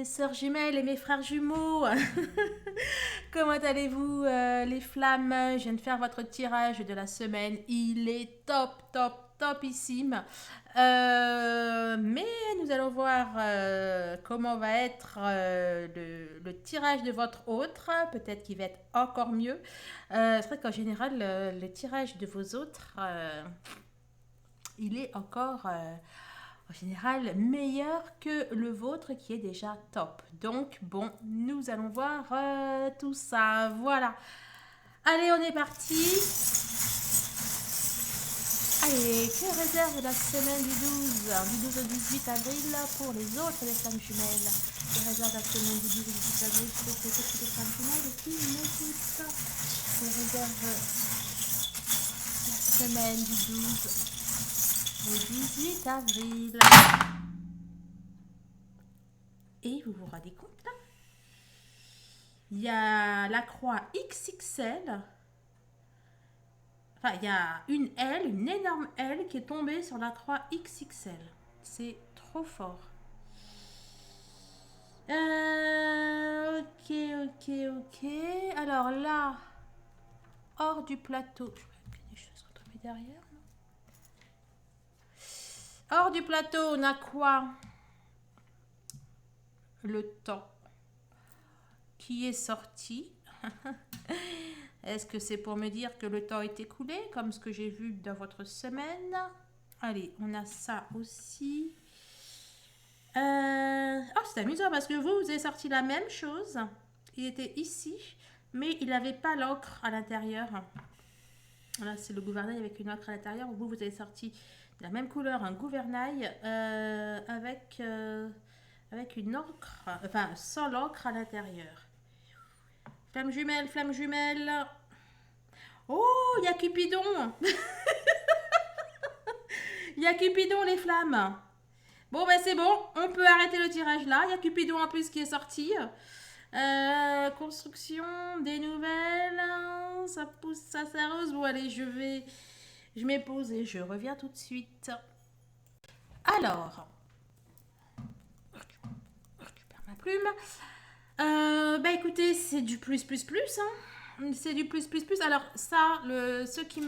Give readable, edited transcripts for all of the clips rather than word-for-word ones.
sœurs jumelles et mes frères jumeaux. Comment allez-vous, les flammes? Je viens de faire votre tirage de la semaine. Il est top, top, topissime. Mais nous allons voir comment va être le tirage de votre autre. Peut-être qu'il va être encore mieux. C'est vrai qu'en général, le tirage de vos autres, il est encore en général meilleur que le vôtre qui est déjà top. Donc bon, nous allons voir tout ça. Voilà. Allez, on est parti. Allez, que réserve la semaine du 12 au 18 avril pour les autres des flammes jumelles? Que réserve la semaine du 12 au 18 avril pour les autres des flammes jumelles qui m'écoutent? Que réserve la semaine du 12 au 18 avril? Et vous vous rendez compte là? Il y a la croix XXL. Enfin, il y a une L, une énorme L qui est tombée sur la croix XXL. C'est trop fort. Ok, ok, ok. Alors là, hors du plateau. Je vois que des choses retomber derrière. Hors du plateau, on a quoi? Le temps qui est sorti. Est-ce que c'est pour me dire que le temps est écoulé, comme ce que j'ai vu dans votre semaine? Allez, on a ça aussi. Oh, c'est amusant parce que vous avez sorti la même chose. Il était ici, mais il n'avait pas l'encre à l'intérieur. Là, c'est le gouvernail avec une encre à l'intérieur. Vous avez sorti de la même couleur un gouvernail avec une encre, enfin sans l'encre à l'intérieur. Flamme jumelle, flamme jumelle. Oh, il y a Cupidon. Il y a Cupidon, les flammes. Bon, ben c'est bon, on peut arrêter le tirage là. Il y a Cupidon en plus qui est sorti. Construction, des nouvelles. Ça pousse, ça s'arrose. Bon, allez, je m'épose et je reviens tout de suite. Alors, je récupère ma plume. Bah écoutez, c'est du plus plus plus. Hein. C'est du plus plus plus. Alors ça, ce qui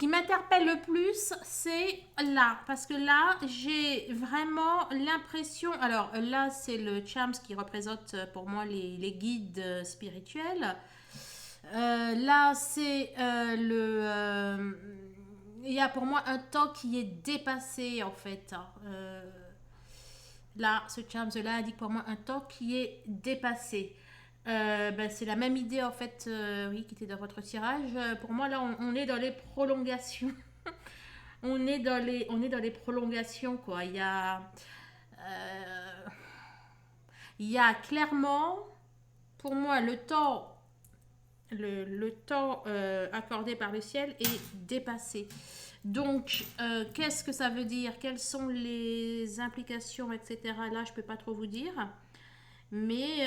m'interpelle le plus, c'est là. Parce que là, j'ai vraiment l'impression... Alors là, c'est le Charms qui représente pour moi les guides spirituels. Là, c'est il y a pour moi un temps qui est dépassé, en fait. Là, ce Charms-là indique pour moi un temps qui est dépassé. Ben, c'est la même idée en fait, oui, qui était dans votre tirage. Pour moi, là, on est dans les prolongations. On est dans les prolongations, quoi. Euh, il y a clairement, pour moi, le temps accordé par le ciel est dépassé. Donc, qu'est-ce que ça veut dire? Quelles sont les implications, etc. Là, je peux pas trop vous dire. Mais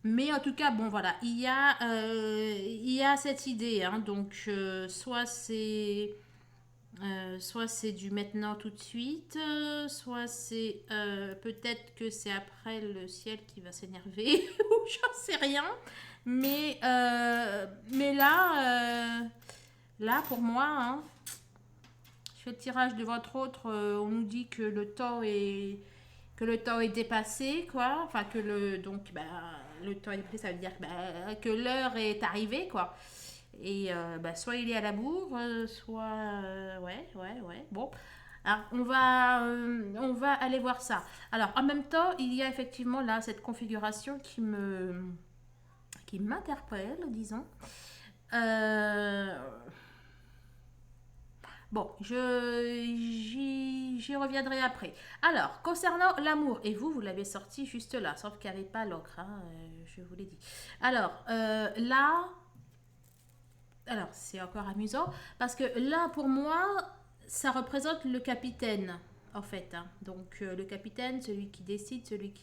mais en tout cas, bon voilà, il y a cette idée, hein, donc soit c'est du maintenant tout de suite, soit c'est peut-être que c'est après le ciel qui va s'énerver, ou j'en sais rien. Mais là pour moi, hein, je fais le tirage de votre autre, on nous dit que le temps est dépassé, quoi. Enfin, donc, bah, le temps est dépassé, ça veut dire que l'heure est arrivée, quoi. Et bah, soit il est à la bourre, soit. Ouais, ouais, ouais. Bon. Alors, on va aller voir ça. Alors, en même temps, il y a effectivement là cette configuration qui m'interpelle, disons. Euh, Bon, j'y reviendrai après. Alors, concernant l'amour, et vous l'avez sorti juste là, sauf qu'il n'y avait pas l'ocre, hein, je vous l'ai dit. Alors, là, alors c'est encore amusant, parce que là, pour moi, ça représente le capitaine, en fait. Hein. Donc, le capitaine, celui qui décide, ouais,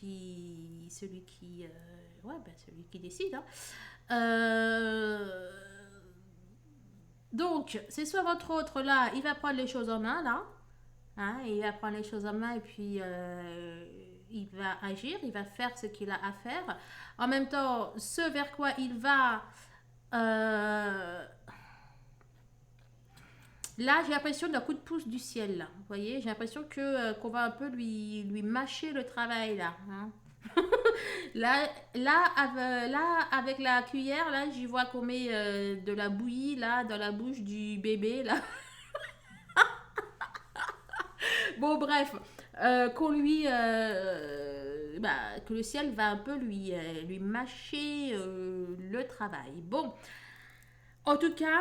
ben, celui qui décide. Hein. Euh, Donc, c'est soit votre autre là, il va prendre les choses en main là, hein, il va prendre les choses en main et puis il va agir, il va faire ce qu'il a à faire. En même temps, ce vers quoi il va, euh, là, j'ai l'impression d'un coup de pouce du ciel là. Vous voyez, j'ai l'impression que qu'on va un peu lui mâcher le travail là, hein. Là, là, avec la cuillère, là, j'y vois qu'on met de la bouillie, là, dans la bouche du bébé, là. Bon, bref, qu'on lui... que le ciel va un peu lui mâcher le travail. Bon, en tout cas...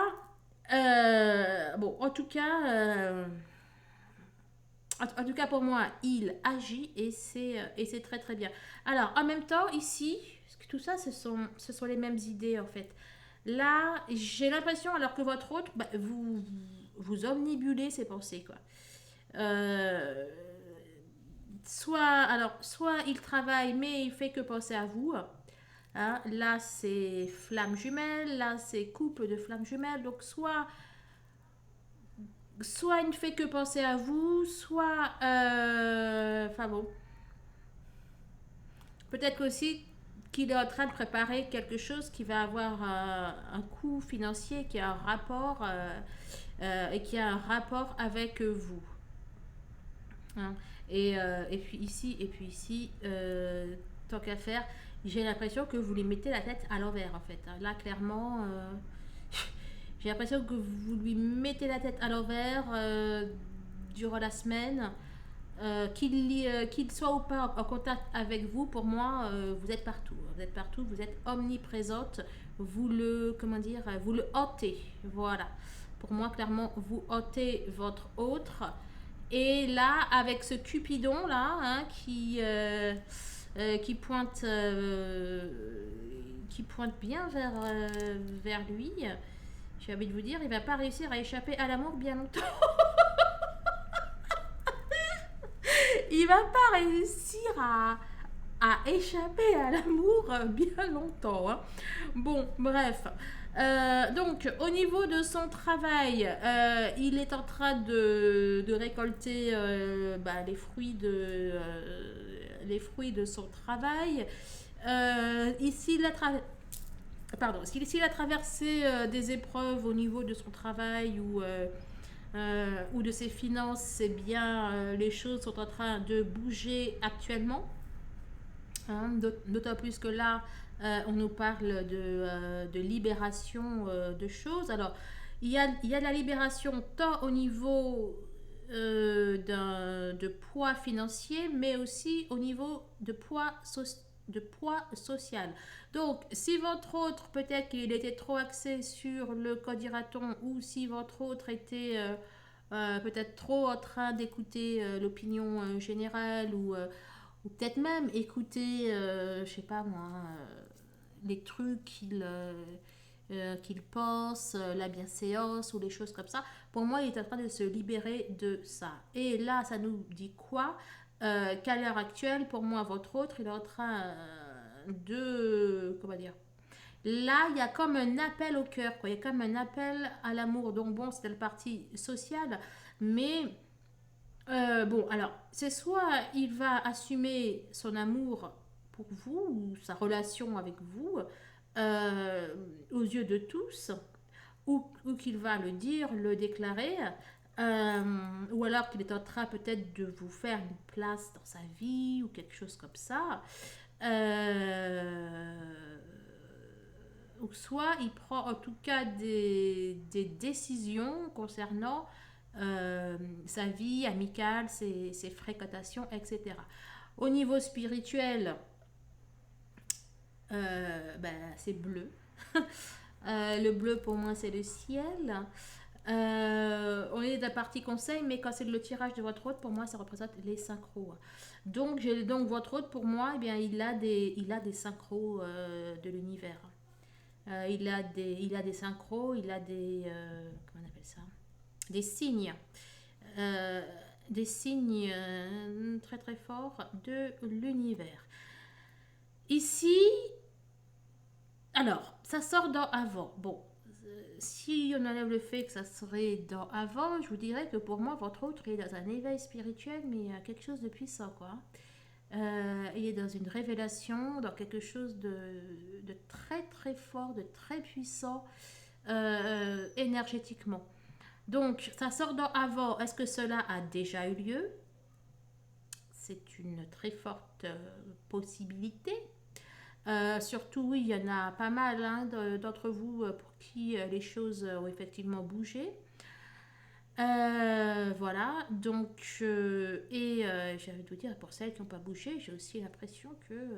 en tout cas, pour moi, il agit et c'est très très bien. Alors, en même temps, ici, tout ça, ce sont les mêmes idées en fait. Là, j'ai l'impression, alors que votre autre, bah, vous omnibulez ses pensées, quoi. Euh, soit il travaille, mais il fait que penser à vous. Hein. Là, c'est flamme jumelle, là, c'est couple de flammes jumelles. Donc, soit il ne fait que penser à vous, soit... Enfin bon, peut-être aussi qu'il est en train de préparer quelque chose qui va avoir un coût financier, qui a un rapport et qui a un rapport avec vous. Hein. Et puis ici, tant qu'à faire, j'ai l'impression que vous lui mettez la tête à l'envers en fait. Là, clairement, j'ai l'impression que vous lui mettez la tête à l'envers durant la semaine. Qu'il soit ou pas en contact avec vous, pour moi, vous êtes partout. Vous êtes partout, vous êtes omniprésente. Vous le, comment dire, vous le hantez. Voilà. Pour moi, clairement, vous hantez votre autre. Et là, avec ce Cupidon là, hein, qui pointe bien vers lui, j'ai envie de vous dire, il va pas réussir à échapper à l'amour bien longtemps. Il va pas réussir à échapper à l'amour bien longtemps. Hein. Bon, bref. Donc, au niveau de son travail, il est en train de récolter les fruits de son travail. Ici, pardon, s'il a traversé des épreuves au niveau de son travail ou de ses finances, c'est bien, les choses sont en train de bouger actuellement. Hein, d'autant plus que là, on nous parle de libération de choses. Alors, il y a de la libération tant au niveau de poids financier, mais aussi au niveau de poids social. Donc, si votre autre, peut-être qu'il était trop axé sur le codiraton, ou si votre autre était peut-être trop en train d'écouter l'opinion générale, ou peut-être même écouter, je sais pas moi, les trucs qu'il pense, la bienséance ou les choses comme ça. Pour moi, il est en train de se libérer de ça. Et là, ça nous dit quoi? Qu'à l'heure actuelle, pour moi, votre autre, il est en train de... Comment dire? Là, il y a comme un appel au cœur, quoi. Il y a comme un appel à l'amour. Donc bon, c'était le parti social, mais bon, alors, c'est soit il va assumer son amour pour vous, ou sa relation avec vous, aux yeux de tous, ou qu'il va le dire, le déclarer, ou alors qu'il est en train peut-être de vous faire une place dans sa vie, ou quelque chose comme ça. Euh, ou soit il prend en tout cas des décisions concernant sa vie amicale, ses fréquentations, etc. Au niveau spirituel, c'est bleu. Le bleu pour moi c'est le ciel. On est de la partie conseil, mais quand c'est le tirage de votre hôte, pour moi ça représente les synchros. Donc votre hôte pour moi, eh bien, il a des synchros de l'univers. Il a des synchros, il a comment on appelle ça? Des signes. Euh, des signes très très forts de l'univers. Ici, alors, ça sort dans avant. Bon, si on enlève le fait que ça serait dans avant, je vous dirais que pour moi, votre autre il est dans un éveil spirituel, mais quelque chose de puissant, quoi. Il est dans une révélation, dans quelque chose de très très fort, de très puissant énergétiquement. Donc, ça sort dans avant. Est-ce que cela a déjà eu lieu? C'est une très forte possibilité. Surtout, oui, il y en a pas mal hein, d'entre vous pour qui les choses ont effectivement bougé. Voilà, donc, j'ai envie de vous dire, pour celles qui n'ont pas bougé, j'ai aussi l'impression que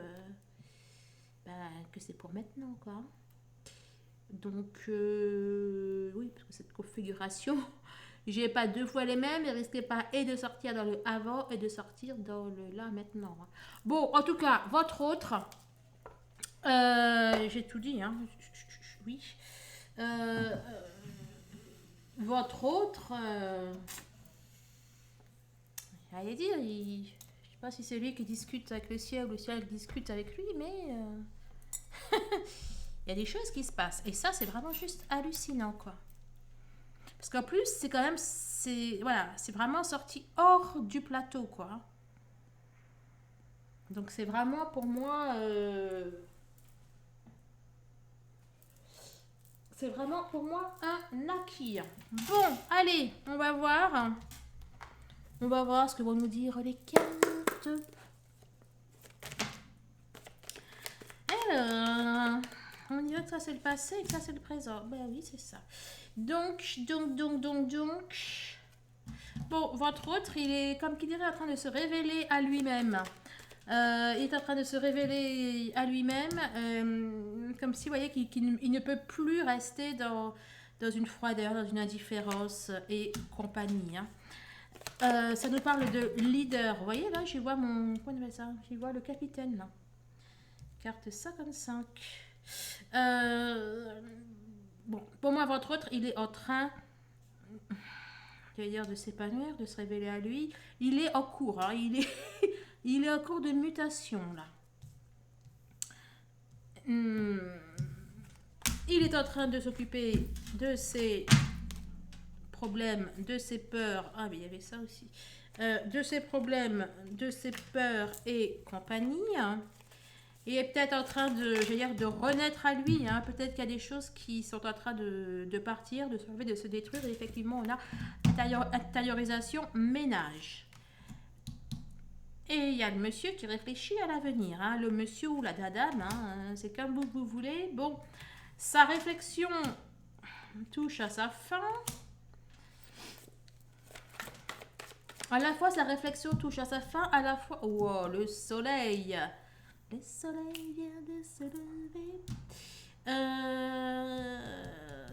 c'est pour maintenant, quoi. Donc, oui, parce que cette configuration, j'ai pas deux fois les mêmes, et risquez pas et de sortir dans le avant et de sortir dans le là maintenant. Bon, en tout cas, votre autre, j'ai tout dit, hein. Oui. Votre autre, j'allais dire, je sais pas si c'est lui qui discute avec le ciel ou le ciel qui discute avec lui, mais il y a des choses qui se passent. Et ça, c'est vraiment juste hallucinant, quoi. Parce qu'en plus, c'est quand même, voilà, c'est vraiment sorti hors du plateau, quoi. Donc c'est vraiment pour moi, c'est vraiment pour moi un acquis. Bon, allez, on va voir. On va voir ce que vont nous dire les cartes. Alors, on dirait que ça c'est le passé et que ça c'est le présent. Ben oui, c'est ça. Donc. Bon, votre autre, il est comme qu'il dirait en train de se révéler à lui-même. Il est en train de se révéler à lui-même, comme si, vous voyez, qu'il ne peut plus rester dans une froideur, dans une indifférence et compagnie. Hein. Ça nous parle de leader. Vous voyez, là, j'y vois mon... Comment on appelle ça? J'y vois le capitaine, là. Carte 55. Bon, pour moi, votre autre, il est en train... de s'épanouir, de se révéler à lui. Il est en cours, hein, il est en cours de mutation, là. Il est en train de s'occuper de ses problèmes, de ses peurs. Ah, mais il y avait ça aussi. De ses problèmes, de ses peurs et compagnie. Hein. Il est peut-être en train de renaître à lui. Hein. Peut-être qu'il y a des choses qui sont en train de partir, de se lever, de se détruire. Et effectivement, on a intériorisation, ménage. Et il y a le monsieur qui réfléchit à l'avenir. Hein. Le monsieur ou la dame, hein, c'est comme vous voulez. Bon, sa réflexion touche à sa fin. À la fois, sa réflexion touche à sa fin, à la fois... Oh, le soleil. Le soleil vient de se lever.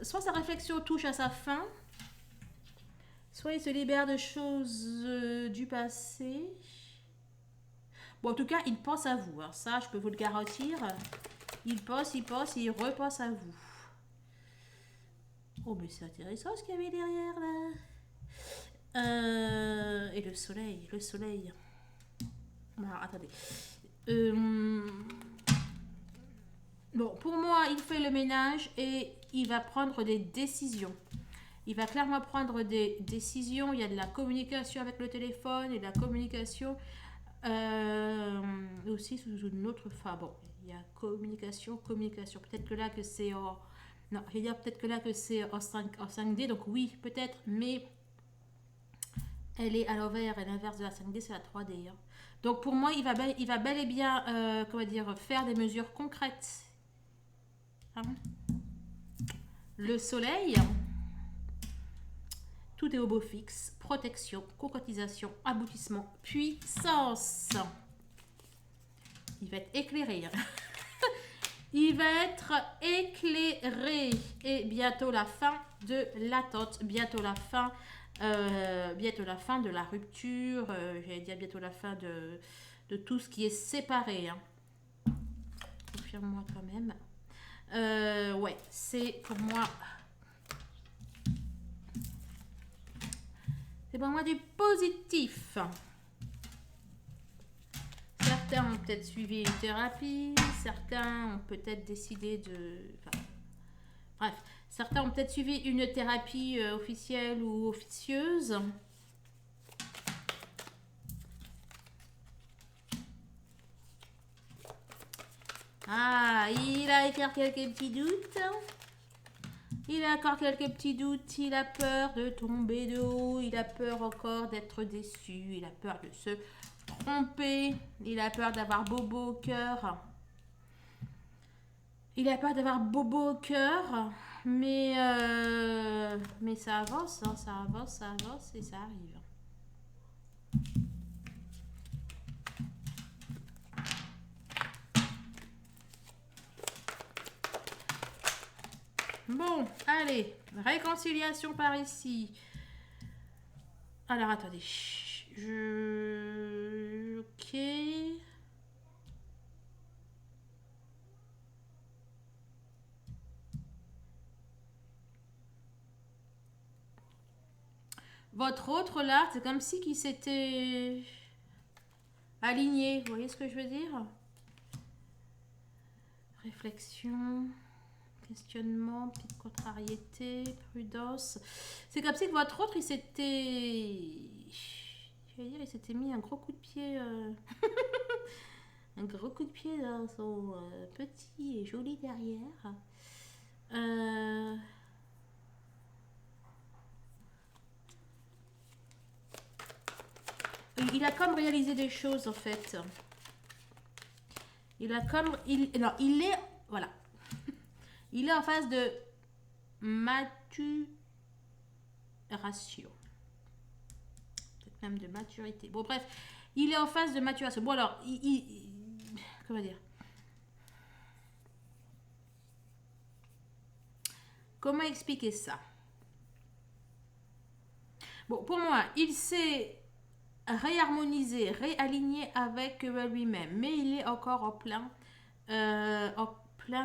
Soit sa réflexion touche à sa fin, soit il se libère de choses du passé. Bon, en tout cas, il pense à vous. Hein. Ça, je peux vous le garantir. Il pense, il repense à vous. Oh, mais c'est intéressant ce qu'il y avait derrière, là. Et le soleil. Alors, attendez. Bon, pour moi, il fait le ménage et il va prendre des décisions. Il va clairement prendre des décisions. Il y a de la communication avec le téléphone et de la communication aussi sous une autre forme. Bon, il y a communication. Peut-être que là que c'est en... Non, je vais dire peut-être que là que c'est en 5D. Donc oui, peut-être, mais elle est à l'envers et l'inverse de la 5D, c'est la 3D. Hein. Donc pour moi, il va bel et bien faire des mesures concrètes. Hein. Le soleil, tout est au beau fixe, protection, concrétisation, aboutissement, puissance. Il va être éclairé. Il va être éclairé. Et bientôt la fin de l'attente, bientôt la fin de la rupture, j'allais dire bientôt la fin de tout ce qui est séparé. Hein. Confirme-moi quand même. Ouais, c'est pour moi... C'est pour moi du positif. Certains ont peut-être suivi une thérapie, certains ont peut-être décidé de... Enfin, bref, Certains ont peut-être suivi une thérapie officielle ou officieuse. Ah, il a encore quelques petits doutes. Il a encore quelques petits doutes. Il a peur de tomber de haut. Il a peur encore d'être déçu. Il a peur de se tromper. Il a peur d'avoir bobo au cœur. Il a peur d'avoir bobo au cœur. Mais ça avance, hein, ça avance et ça arrive. Bon, allez, réconciliation par ici. Alors, attendez. Ok. Votre autre, là, c'est comme si qu'il s'était aligné. Vous voyez ce que je veux dire? Réflexion, questionnement, petite contrariété, prudence. C'est comme si que votre autre, il s'était... Je veux dire, il s'était mis un gros coup de pied... un gros coup de pied dans son petit et joli derrière. Il a comme réalisé des choses en fait. Il a comme... non, il est... Voilà. Il est en phase de maturation. Peut-être même de maturité. Bon bref, il est en phase de maturation. Bon alors, comment dire? Comment expliquer ça? Bon, pour moi, il s'est réharmonisé, réaligné avec lui-même, mais il est encore en plein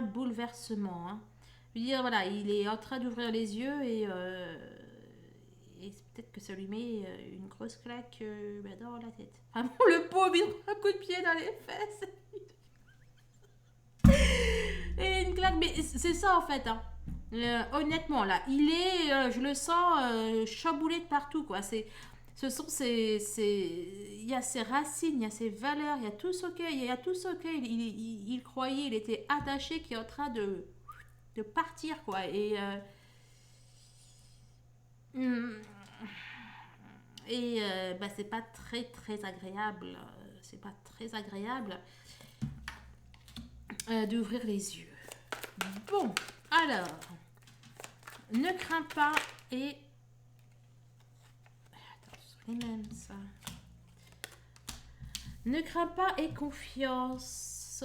bouleversement. Hein. Je veux dire, voilà, il est en train d'ouvrir les yeux et peut-être que ça lui met une grosse claque dans la tête. Vraiment, le pauvre, il prend un coup de pied dans les fesses. Et une claque, mais c'est ça en fait. Hein. Honnêtement, là, il est, je le sens chamboulé de partout, quoi. Ce sont il y a ses racines, il y a ses valeurs, il y a tout ce auquel il croyait, il était attaché, qui est en train de partir, quoi. Bah, c'est pas très agréable. C'est pas très agréable d'ouvrir les yeux. Bon, alors, ne crains pas et... Attends, ce sont les mêmes, ça. Ne crains pas et confiance.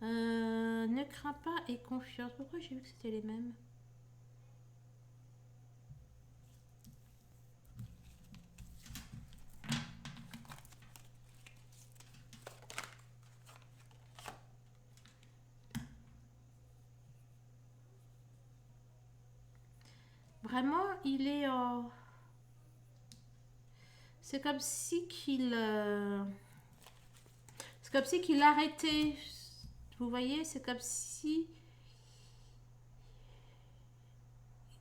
Ne crains pas et confiance. Pourquoi j'ai vu que c'était les mêmes? Vraiment, il est... c'est comme si qu'il... c'est comme si qu'il arrêtait. Vous voyez, c'est comme si...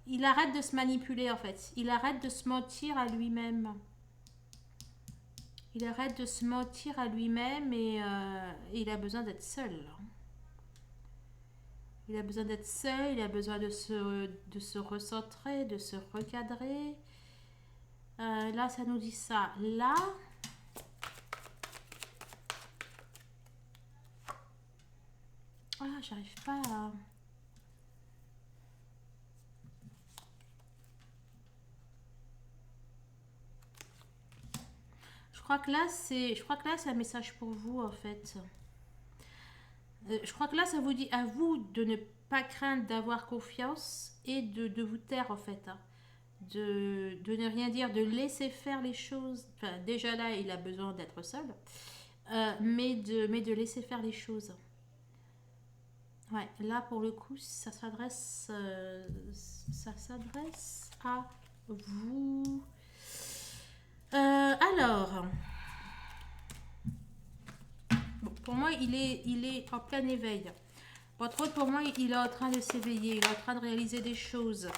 Il arrête de se manipuler, en fait. Il arrête de se mentir à lui-même. Il arrête de se mentir à lui-même et il a besoin d'être seul. Il a besoin d'être seul, il a besoin de se recentrer, de se recadrer. Là, ça nous dit ça. Là, ah, j'arrive pas à... Je crois que là, c'est un message pour vous, en fait. Je crois que là, ça vous dit à vous de ne pas craindre d'avoir confiance et de vous taire, en fait. Hein. De ne rien dire, de laisser faire les choses. Enfin, déjà là, il a besoin d'être seul. Mais de laisser faire les choses. Ouais, là, pour le coup, ça s'adresse à vous. Alors... Bon, pour moi, il est en plein éveil. Votre hôte, pour moi, il est en train de s'éveiller. Il est en train de réaliser des choses.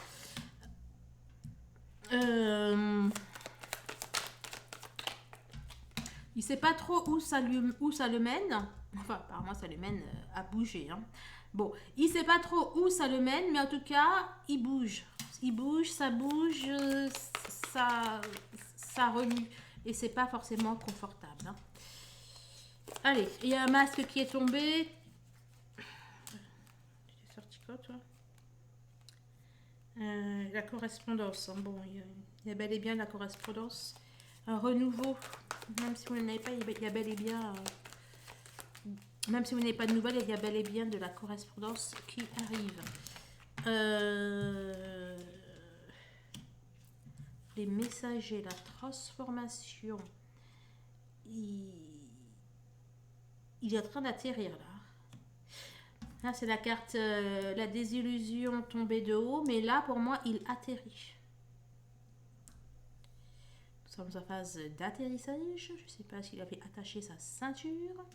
Il sait pas trop où ça le mène. Enfin, apparemment, ça le mène à bouger. Hein. Bon, il sait pas trop où ça le mène, mais en tout cas, il bouge. Il bouge, ça remue. Et c'est pas forcément confortable. Hein. Allez, il y a un masque qui est tombé. Tu t'es sorti quoi, toi? La correspondance. Hein. Bon, il y a bel et bien la correspondance. Un renouveau. Même si vous n'en avez pas, il y a bel et bien... même si vous n'avez pas de nouvelles, il y a bel et bien de la correspondance qui arrive. Les messagers, la transformation. Il est en train d'atterrir là. Là, c'est la carte la désillusion tombée de haut, mais là, pour moi, il atterrit. Nous sommes en phase d'atterrissage. Je ne sais pas s'il avait attaché sa ceinture.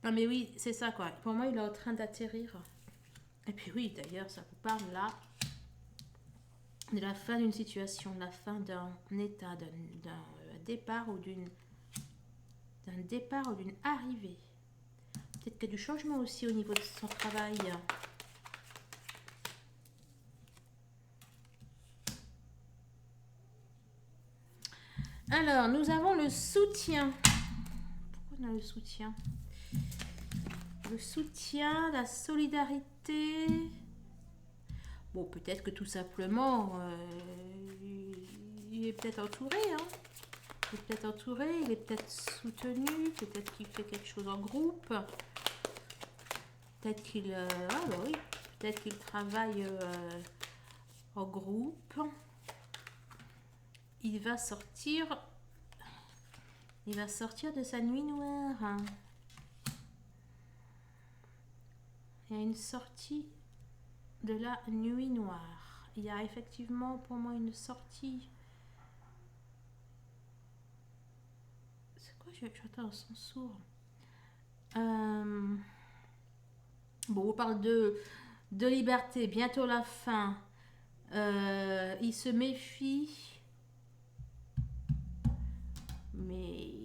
Non, mais oui, c'est ça, quoi. Pour moi, il est en train d'atterrir. Et puis oui, d'ailleurs, ça vous parle là de la fin d'une situation, la fin d'un état, d'un départ ou d'une arrivée. Peut-être qu'il y a du changement aussi au niveau de son travail. Alors, nous avons le soutien. Pourquoi on a le soutien? Le soutien, la solidarité. Bon, peut-être que tout simplement, il est peut-être entouré. Hein. Il est peut-être entouré, il est peut-être soutenu, peut-être qu'il fait quelque chose en groupe. Peut-être qu'il bah oui, peut-être qu'il travaille en groupe. Il va sortir de sa nuit noire. Hein. Il y a une sortie de la nuit noire. Il y a effectivement pour moi une sortie. C'est quoi? J'entends un son sourd. Bon, on parle de liberté. Bientôt la fin. Il se méfie. Mais.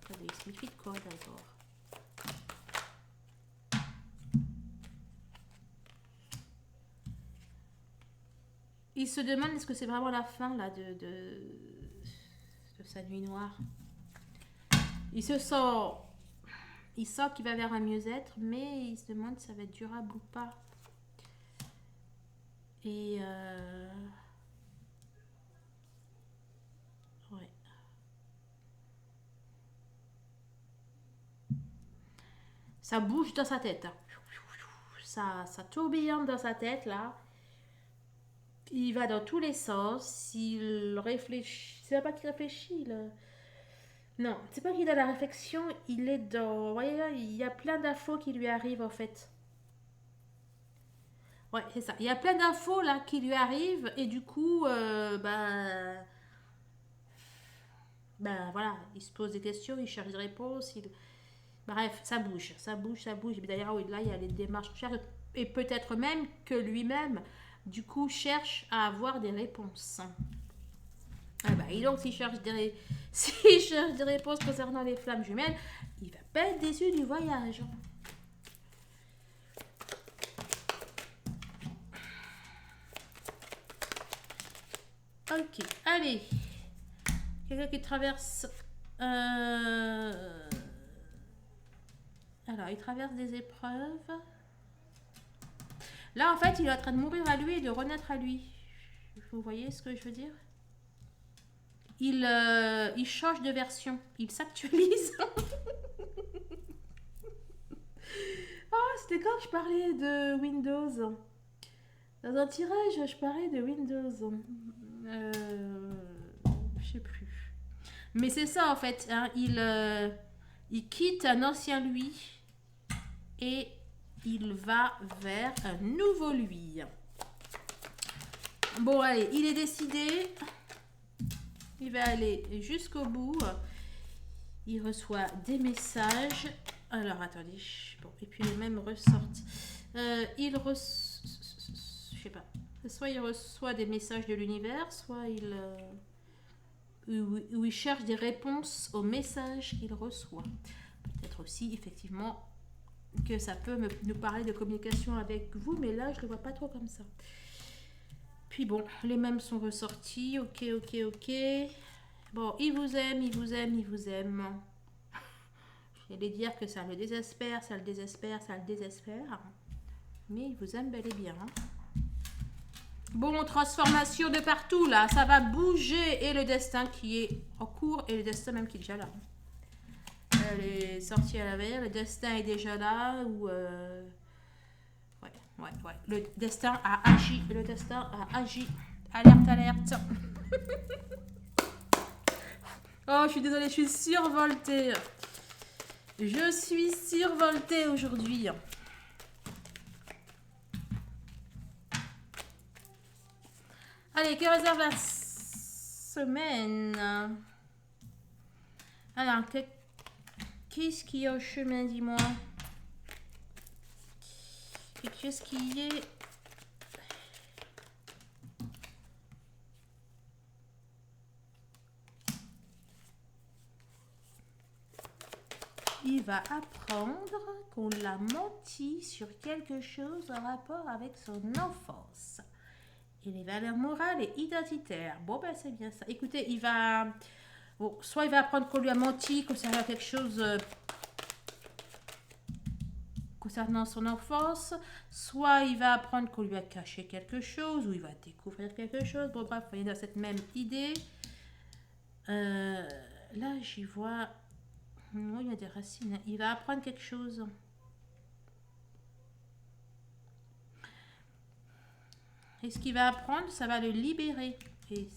Attendez, il se méfie de quoi d'abord? Il se demande est-ce que c'est vraiment la fin là de sa nuit noire. Il sent qu'il va vers un mieux-être, mais il se demande si ça va être durable ou pas. Et ouais. Ça bouge dans sa tête. Hein. Ça tourbillonne dans sa tête là. Il va dans tous les sens. Il réfléchit. C'est pas qu'il réfléchit là. Non, c'est pas qu'il est dans la réflexion. Il est dans. Vous voyez là, il y a plein d'infos qui lui arrivent en fait. Ouais, c'est ça. Il y a plein d'infos là qui lui arrivent et du coup, ben voilà, il se pose des questions, il cherche des réponses. Bref, ça bouge. Et d'ailleurs, oui, là, il y a les démarches et peut-être même que lui-même, du coup, cherche à avoir des réponses. Ah bah, et donc, s'il cherche des réponses concernant les flammes jumelles, il va pas être déçu du voyage. Ok, allez. Quelqu'un qui traverse... Alors, il traverse des épreuves. Là, en fait, il est en train de mourir à lui et de renaître à lui. Vous voyez ce que je veux dire? Il change de version. Il s'actualise. Ah, c'était quand je parlais de Windows. Dans un tirage, je parlais de Windows. Je sais plus. Mais c'est ça, en fait. Hein, il quitte un ancien lui et il va vers un nouveau lui. Bon, allez, il est décidé. Il va aller jusqu'au bout. Il reçoit des messages. Alors, attendez. Bon, et puis les mêmes ressortent. Je sais pas. Soit il reçoit des messages de l'univers, soit il cherche des réponses aux messages qu'il reçoit. Peut-être aussi, effectivement, que ça peut nous parler de communication avec vous, mais là, je le vois pas trop comme ça. Puis bon, les mêmes sont ressortis. Ok, ok, ok. Bon, il vous aime, il vous aime, il vous aime. J'allais dire que ça le désespère, ça le désespère, ça le désespère. Mais il vous aime bel et bien. Bon, transformation de partout là, ça va bouger. Et le destin qui est en cours et le destin même qui est déjà là. Elle est sortie à la veille, le destin est déjà là. Ouais. Le destin a agi. Le destin a agi. Alerte, alerte. Oh, je suis désolée, je suis survoltée. Je suis survoltée aujourd'hui. Allez, que réserve la semaine? Alors, qu'est-ce qu'il y a au chemin, dis-moi? Quelque chose qui est... Il va apprendre qu'on l'a menti sur quelque chose en rapport avec son enfance. Et les valeurs morales et identitaires. Bon, ben c'est bien ça. Écoutez, il va... Bon, soit il va apprendre qu'on lui a menti concernant quelque chose... concernant son enfance, soit il va apprendre qu'on lui a caché quelque chose, ou il va découvrir quelque chose. Bon, bref, il y a dans cette même idée. Là, j'y vois... Non, il y a des racines. Il va apprendre quelque chose. Et ce qu'il va apprendre, ça va le libérer. Et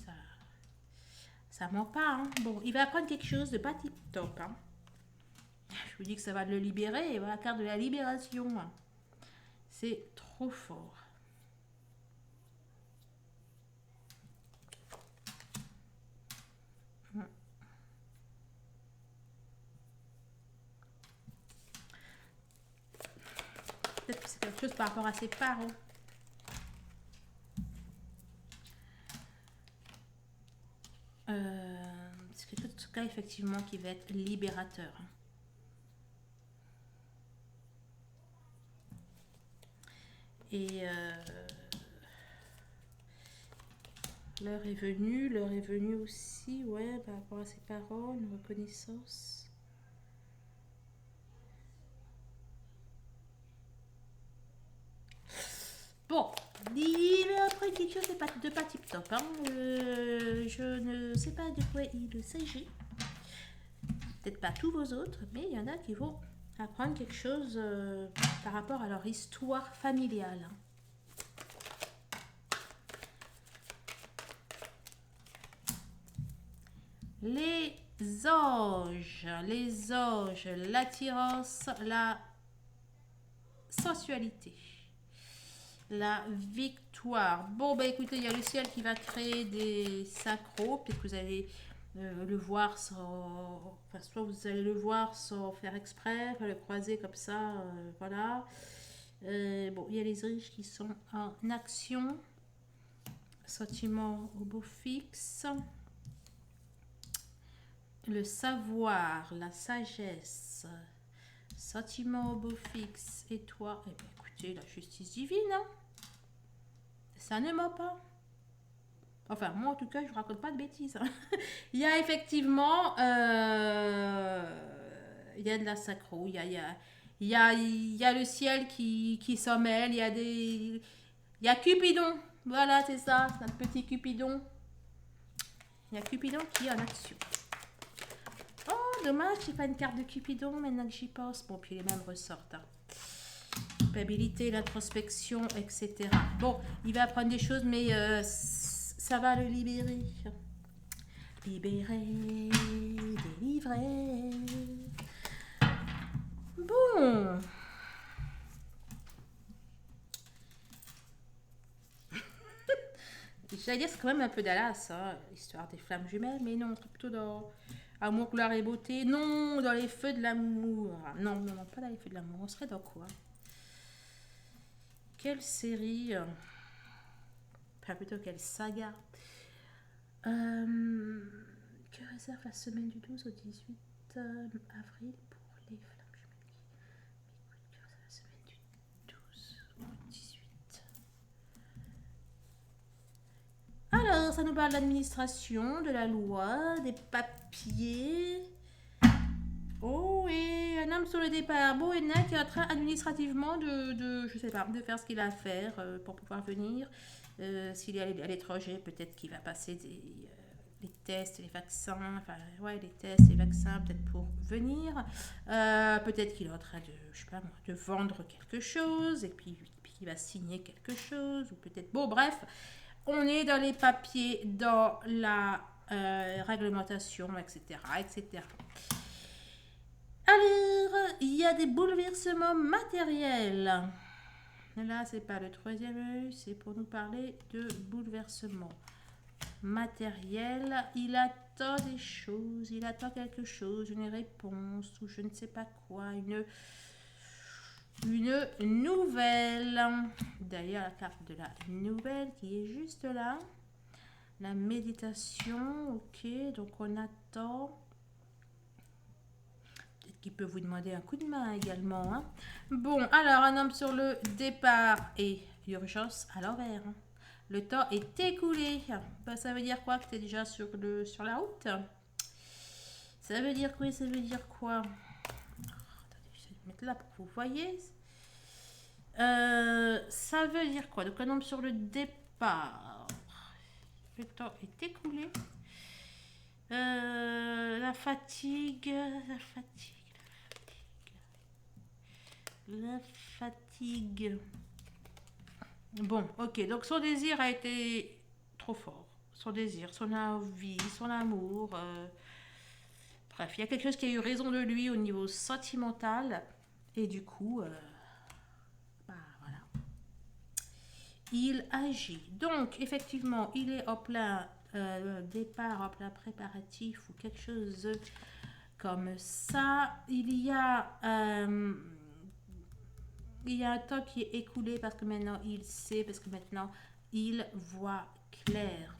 ça ment pas. Hein. Bon, il va apprendre quelque chose de pas tip top. Hein. Je vous dis que ça va le libérer. Et voilà la carte de la libération. C'est trop fort. Peut-être que c'est quelque chose par rapport à ses parents. C'est quelque chose de ce cas effectivement qui va être libérateur. Et l'heure est venue aussi, ouais, par rapport à ses parents, une reconnaissance. Bon, il va apprendre quelque chose de pas tip top. Hein. Je ne sais pas de quoi il s'agit. Peut-être pas tous vos autres, mais il y en a qui vont apprendre quelque chose par rapport à leur histoire familiale. Les anges, l'attirance, la sensualité, la victoire. Bon, bah écoutez, il y a le ciel qui va créer des synchros. Peut-être que vous allez le voir sans... Enfin, soit vous allez le voir sans faire exprès, le croiser comme ça, voilà. Bon, il y a les riches qui sont en action. Sentiment au beau fixe. Le savoir, la sagesse, sentiment au beau fixe. Et toi, eh bien, écoutez, la justice divine, hein. Ça ne ment pas. Enfin, moi en tout cas, je ne raconte pas de bêtises. Hein. Il y a effectivement, il y a de la sacro, il y a le ciel qui s'en mêle, il y a Cupidon. Voilà, c'est ça, notre petit Cupidon. Il y a Cupidon qui est en action. Oh, dommage, j'ai pas une carte de Cupidon maintenant que j'y pense. Bon, puis les mêmes ressortent. Hein. Culpabilité, l'introspection, etc. Bon, il va apprendre des choses, mais ça va le libérer. Libérer, délivrer. Bon. J'allais dire, c'est quand même un peu Dallas, hein, l'histoire des flammes jumelles, mais non, c'est plutôt dans Amour, gloire et beauté. Non, dans les feux de l'amour. Non, non, non, pas dans les feux de l'amour. On serait dans quoi? Quelle série? Enfin, plutôt quelle saga? Que réserve la semaine du 12 au 18 avril pour les flammes jumelles? Que réserve la semaine du 12 au 18? Alors, ça nous parle de l'administration, de la loi, des papiers. Oh, et un homme sur le départ, beau et net, qui est en train administrativement je sais pas, de faire ce qu'il a à faire pour pouvoir venir. S'il est à l'étranger, peut-être qu'il va passer les tests, les vaccins, enfin, ouais, les tests, les vaccins, peut-être pour venir. Peut-être qu'il est en train de, je sais pas moi, de vendre quelque chose, et puis il va signer quelque chose, ou peut-être, bon, bref, on est dans les papiers, dans la réglementation, etc., etc. Alors, il y a des bouleversements matériels. Là, c'est pas le troisième œil, c'est pour nous parler de bouleversements matériels. Il attend des choses, il attend quelque chose, une réponse ou je ne sais pas quoi, une nouvelle. D'ailleurs, la carte de la nouvelle qui est juste là. La méditation, ok, donc on attend. Qui peut vous demander un coup de main également. Hein. Bon, alors un homme sur le départ et urgence à l'envers. Hein. Le temps est écoulé. Ben, ça veut dire quoi que tu es déjà sur la route? Ça veut dire quoi? Ça veut dire quoi? Attendez, je vais mettre là pour que vous voyez. Ça veut dire quoi? Donc un homme sur le départ. Le temps est écoulé. La fatigue. La fatigue. Bon, ok. Donc son désir a été trop fort. Son désir, son envie, son amour. Bref, il y a quelque chose qui a eu raison de lui au niveau sentimental. Et du coup, bah voilà. Il agit. Donc, effectivement, il est en plein départ, en plein préparatif ou quelque chose comme ça. Il y a un temps qui est écoulé parce que maintenant il sait, parce que maintenant il voit clair.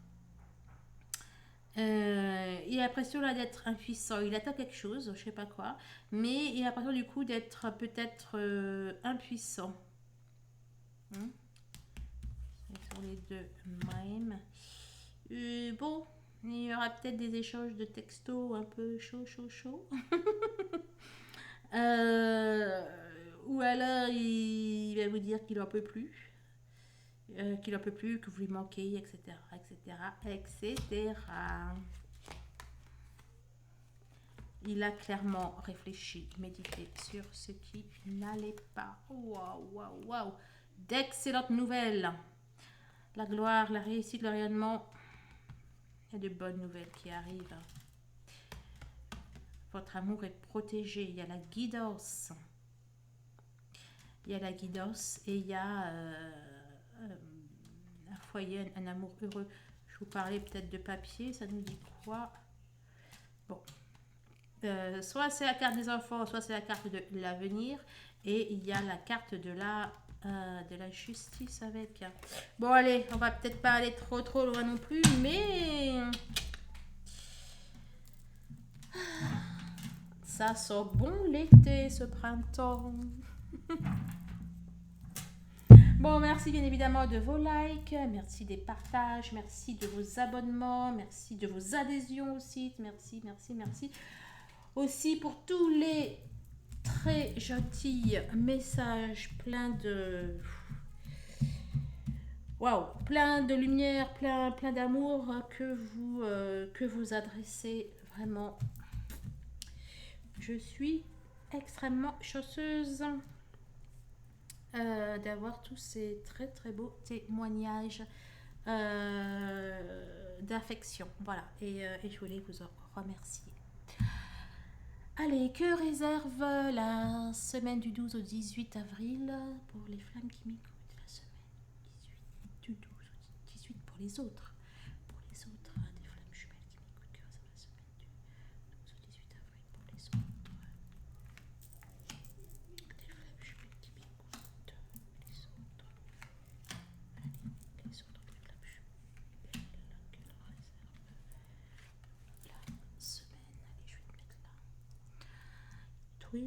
Il a l'impression là d'être impuissant. Il attend quelque chose, je sais pas quoi, mais il a l'impression du coup d'être peut-être impuissant. Sur les deux mêmes. Bon, il y aura peut-être des échanges de textos un peu chaud. Ou alors il va vous dire qu'il en peut plus. Que vous lui manquez, etc., etc., etc. Il a clairement réfléchi, médité sur ce qui n'allait pas. Waouh. D'excellentes nouvelles. La gloire, la réussite, le rayonnement. Il y a de bonnes nouvelles qui arrivent. Votre amour est protégé. Il y a la guidance. Et il y a un foyer, un amour heureux. Je vous parlais peut-être de papier. Ça nous dit quoi? Bon. Soit c'est la carte des enfants, soit c'est la carte de l'avenir. Et il y a la carte de la justice avec. Bon, allez, on va peut-être pas aller trop loin non plus, mais ça sent bon l'été, ce printemps. Bon, merci bien évidemment de vos likes, merci des partages, merci de vos abonnements, merci de vos adhésions au site, merci. Aussi pour tous les très gentils messages plein de... Waouh, plein de lumière, plein d'amour que vous adressez. Vraiment, je suis extrêmement chanceuse d'avoir tous ces très beaux témoignages d'affection. Voilà, et je voulais vous en remercier. Allez, que réserve la semaine du 12 au 18 avril pour les flammes qui m'écoutent? La semaine du 12 au 18 pour les autres. Pour les autres, des flammes jumelles qui m'écoutent. Que réserve la semaine du 12 au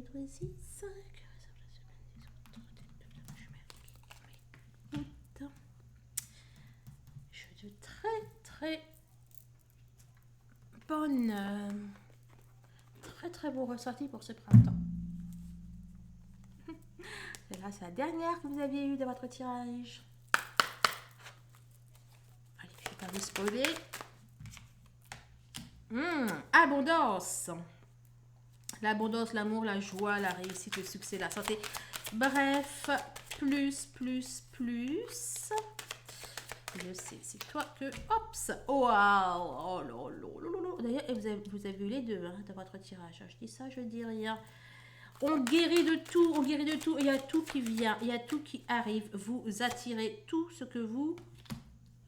6, 5. Je de très bonne, très beau ressenti pour ce printemps. Là, c'est la dernière que vous aviez eue de votre tirage. Allez, je ne vais pas vous spoiler. Abondance. L'abondance, l'amour, la joie, la réussite, le succès, la santé. Bref, plus. Je sais, c'est toi que... Ops. Waouh. Oh là. D'ailleurs, vous avez eu les deux dans votre tirage. Je dis ça, je dis rien. On guérit de tout, il y a tout qui vient, il y a tout qui arrive. Vous attirez tout ce que vous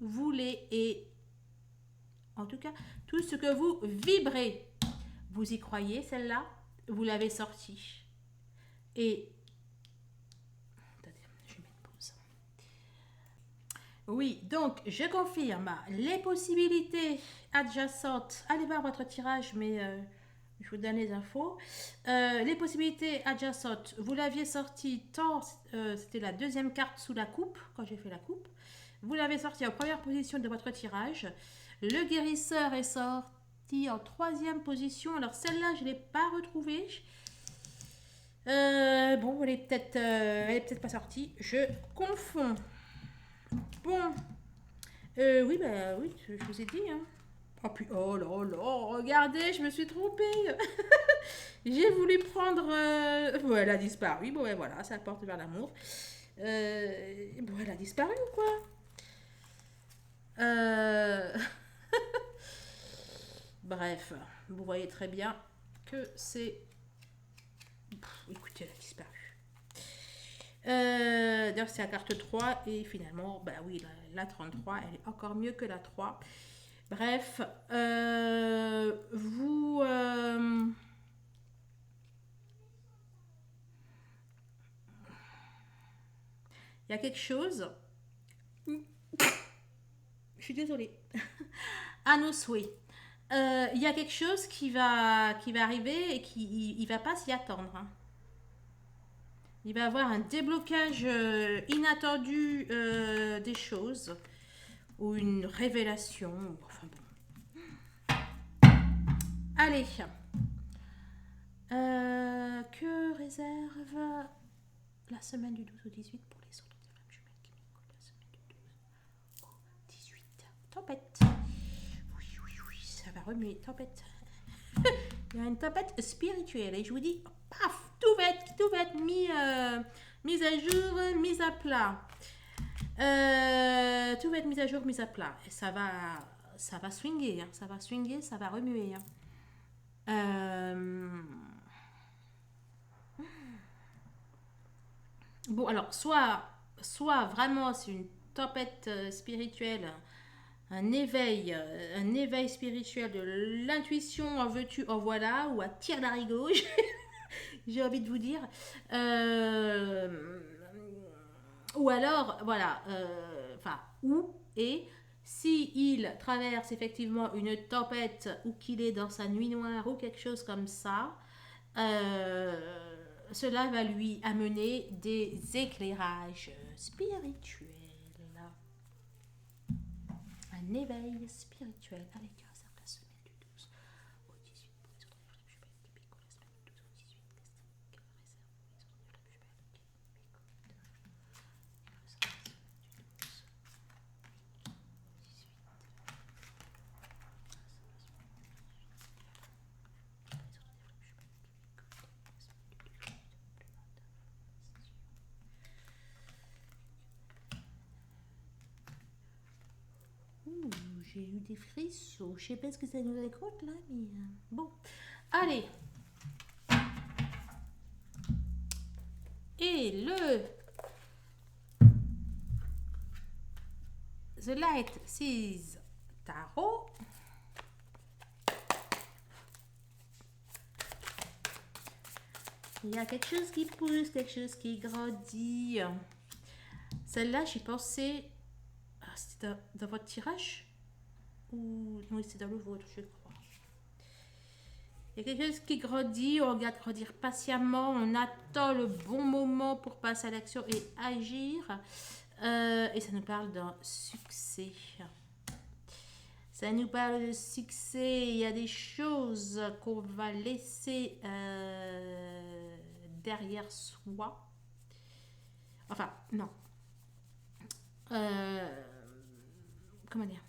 voulez et en tout cas, tout ce que vous vibrez. Vous y croyez, celle-là? Vous l'avez sortie. Et... Attendez, je vais mettre pause. Oui, donc, je confirme. Les possibilités adjacentes. Allez voir votre tirage, mais... je vous donne les infos. Les possibilités adjacentes, vous l'aviez sorti tant, c'était la deuxième carte sous la coupe, quand j'ai fait la coupe. Vous l'avez sorti en première position de votre tirage. Le guérisseur est sorti en troisième position. Alors celle-là, je ne l'ai pas retrouvée. Bon, elle est peut-être pas sortie. Je confonds. Bon. Oui, je vous ai dit, hein. Oh, puis, oh là là, regardez, je me suis trompée. J'ai voulu prendre... Bon, elle a disparu. Bon, et voilà, ça porte vers l'amour. Bon, elle a disparu ou quoi? Bref, vous voyez très bien que c'est... Écoutez, elle a disparu. D'ailleurs, c'est la carte 3 et finalement, bah oui, la 33, elle est encore mieux que la 3. Bref, vous... il y a quelque chose... Je suis désolée. À nos souhaits. Il y a quelque chose qui va arriver et qui il va pas s'y attendre. Hein. Il va y avoir un déblocage inattendu des choses ou une révélation. Enfin bon. Allez. Que réserve la semaine du 12 au 18 pour les autres flammes jumelles qui m'écoutent la semaine du 12 au 18. Tempête. Oui, ça va remuer. Tempête. Il y a une tempête spirituelle et je vous dis, paf, tout va être mis à jour, mis à plat. Tout va être mis à jour, mis à plat. Et ça va swinguer, hein. Ça va swinguer, ça va remuer. Hein. Bon, alors, soit vraiment c'est une tempête spirituelle, un éveil spirituel de l'intuition, en veux-tu, en voilà, ou à tir d'arigot, j'ai envie de vous dire. Ou alors, voilà, si il traverse effectivement une tempête ou qu'il est dans sa nuit noire ou quelque chose comme ça, cela va lui amener des éclairages spirituels. Un éveil spirituel avec un cercle la semaine du 12 au 18 pour les autres flammes jumelles qui piquent la semaine du 12 au 18 que réserve pour les autres flammes jumelles qui j'ai eu des frissons. Je sais pas ce que ça nous raconte là, mais bon. Allez. Et The Light Sees Tarot. Il y a quelque chose qui pousse, quelque chose qui grandit. Celle-là, j'ai pensé... c'était dans votre tirage? Ou... Oui, c'est dans le vôtre, je crois. Il y a quelque chose qui grandit, on regarde grandir patiemment, on attend le bon moment pour passer à l'action et agir. Et ça nous parle d'un succès. Ça nous parle de succès. Il y a des choses qu'on va laisser derrière soi. Enfin, non. Comment dire?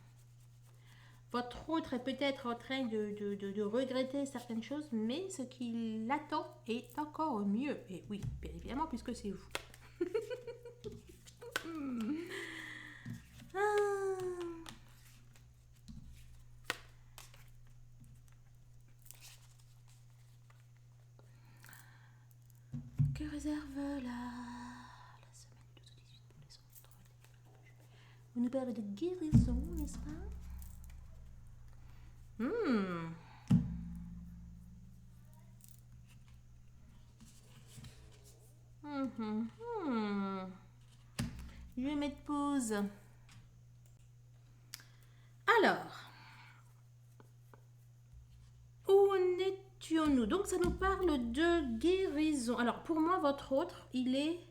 Votre autre est peut-être en train de regretter certaines choses, mais ce qui l'attend est encore mieux. Et oui, bien évidemment, puisque c'est vous. Ah. Que réserve la semaine 12 au 18 pour les autres? On nous parle de guérison, n'est-ce pas? Hmm. Je vais mettre pause. Alors, où en étions-nous? Donc, ça nous parle de guérison. Alors, pour moi, votre autre, il est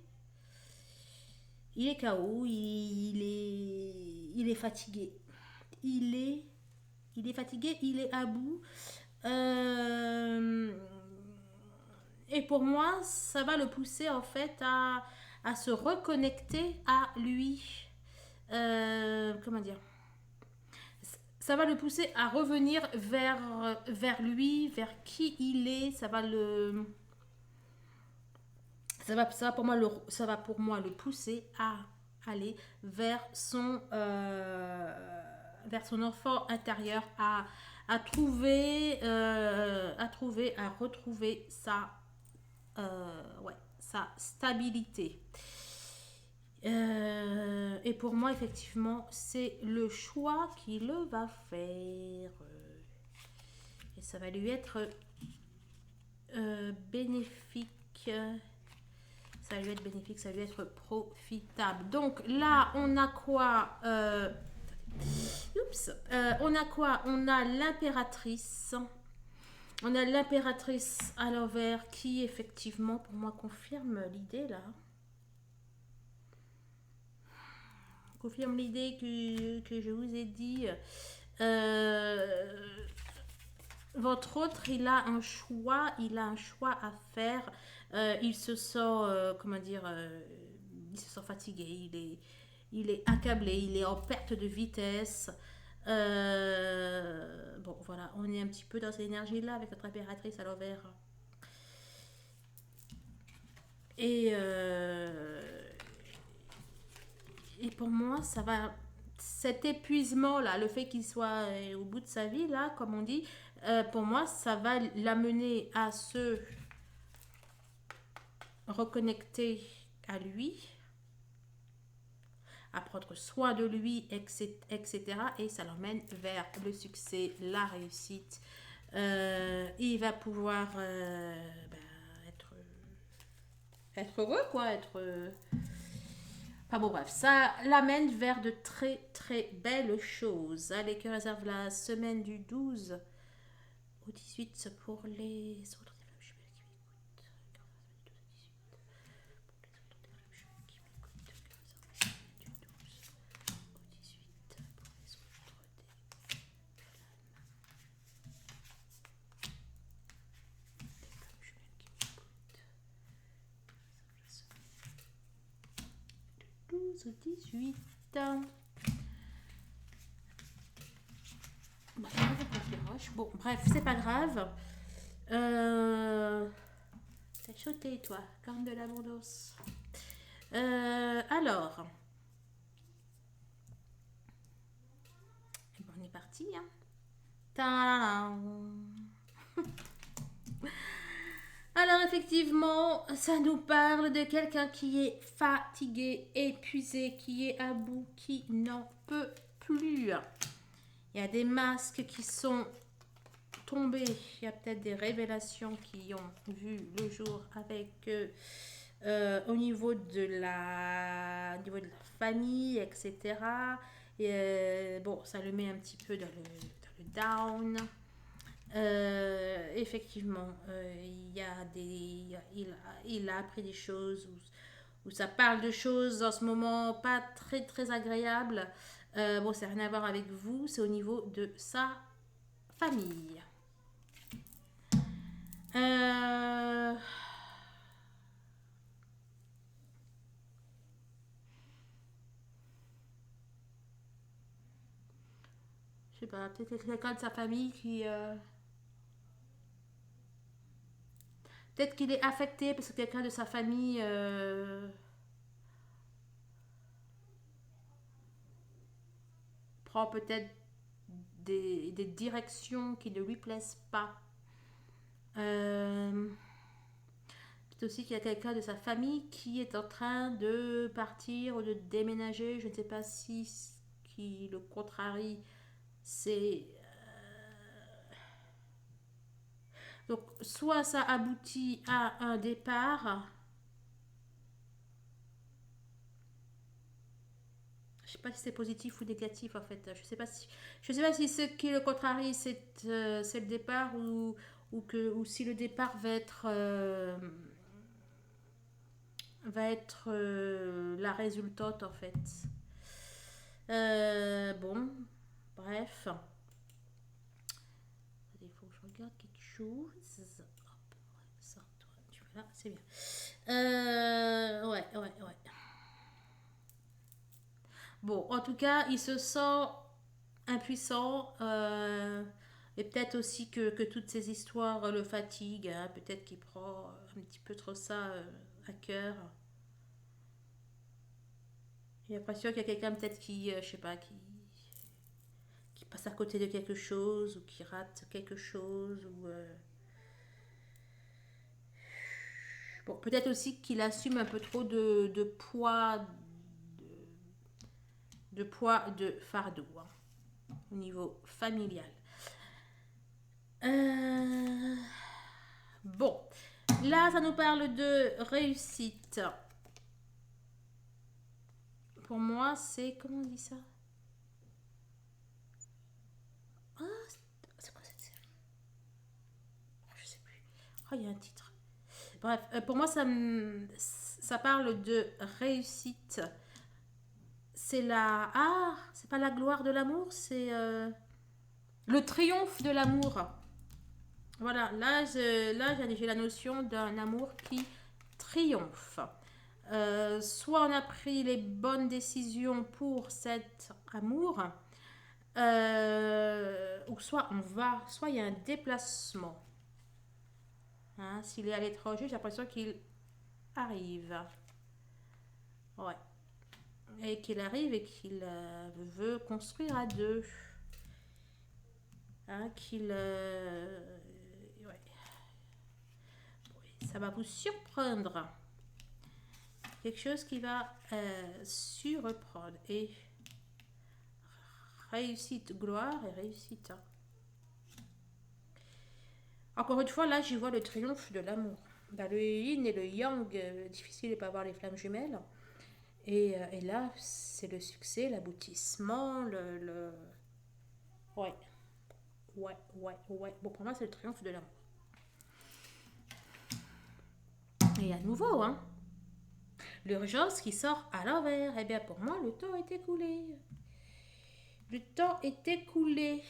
KO, il est fatigué. Il est fatigué, il est à bout. Et pour moi, ça va le pousser en fait à se reconnecter à lui. Comment dire? Ça va le pousser à revenir vers lui, vers qui il est. Ça va pour moi le pousser à aller vers son enfant intérieur, à retrouver sa stabilité. Et pour moi, effectivement, c'est le choix qu'il va faire. Et ça va lui être bénéfique. Ça va lui être bénéfique, ça va lui être profitable. Donc là, on a quoi on a quoi? On a l'impératrice. On a l'impératrice à l'envers qui, effectivement, pour moi, confirme l'idée là. Confirme l'idée que je vous ai dit. Votre autre, il a un choix à faire. Il se sent, comment dire, il se sent fatigué, il est accablé, il est en perte de vitesse. Bon, voilà, on est un petit peu dans cette énergie-là avec notre impératrice à l'envers. Et pour moi, ça va. Cet épuisement-là, le fait qu'il soit au bout de sa vie, là, comme on dit, pour moi, ça va l'amener à se reconnecter à lui, à prendre soin de lui, etc. Et ça l'emmène vers le succès, la réussite. Il va pouvoir être heureux, quoi, Enfin bon, bref, ça l'amène vers de très très belles choses. Allez, que réserve la semaine du 12 au 18 pour les autres des femmes jumelles qui m'écoutent. Que réserve la semaine du 12 au 18 pour les autres des femmes jumelles qui m'écoutent. 12 au 18. Bon, bref, c'est pas grave. T'as sauté, toi, corne de l'abondance. Alors, on est parti. Hein. Alors, effectivement, ça nous parle de quelqu'un qui est fatigué, épuisé, qui est à bout, qui n'en peut plus. Il y a des masques qui sont tombés. Il y a peut-être des révélations qui ont vu le jour avec au niveau de la famille, etc. Et bon, ça le met un petit peu dans le down. Effectivement, il y a il a appris des choses où ça parle de choses en ce moment pas très très agréables. Bon, ça n'a rien à voir avec vous, c'est au niveau de sa famille. Euh, je sais pas, peut-être quelqu'un de sa famille qui... peut-être qu'il est affecté parce que quelqu'un de sa famille prend peut-être des directions qui ne lui plaisent pas. Euh, C'est aussi qu'il y a quelqu'un de sa famille qui est en train de partir ou de déménager. Je ne sais pas si ce qui le contrarie, c'est... Donc, soit ça aboutit à un départ. Je ne sais pas si c'est positif ou négatif en fait. Je sais pas si ce qui le contrarie, c'est le départ ou si le départ va être la résultante en fait. Bon, bref. Il faut que je regarde quelque chose. Hop, sors-toi. Tu vois là, c'est bien. Ouais, ouais, ouais. Bon, en tout cas, il se sent impuissant. Et peut-être aussi que toutes ces histoires le fatiguent. Hein. Peut-être qu'il prend un petit peu trop ça à cœur. J'ai l'impression qu'il y a quelqu'un peut-être qui, je sais pas, qui passe à côté de quelque chose ou qui rate quelque chose ou bon, peut-être aussi qu'il assume un peu trop de poids, de fardeau hein, au niveau familial. Euh, Bon, là, ça nous parle de réussite. Pour moi, c'est... Comment on dit ça? Ah, c'est quoi cette série? Je sais plus. Oh, il y a un titre. Bref, pour moi, ça parle de réussite. C'est la... Ah, c'est pas la gloire de l'amour, c'est le triomphe de l'amour. Voilà, là j'ai la notion d'un amour qui triomphe. Soit on a pris les bonnes décisions pour cet amour, ou soit soit il y a un déplacement. Hein, s'il est à l'étranger, j'ai l'impression qu'il arrive. Ouais. Et qu'il arrive et qu'il veut construire à deux. Hein, ouais. Ça va vous surprendre. Quelque chose qui va surprendre. Et réussite, gloire et réussite. Hein. Encore une fois, là, j'y vois le triomphe de l'amour. Bah, le yin et le yang, difficile de pas voir les flammes jumelles. Et là, c'est le succès, l'aboutissement, Ouais, ouais, ouais, ouais. Bon, pour moi, c'est le triomphe de l'amour. Et à nouveau, hein, l'urgence qui sort à l'envers. Eh bien, pour moi, le temps est écoulé. Le temps est écoulé.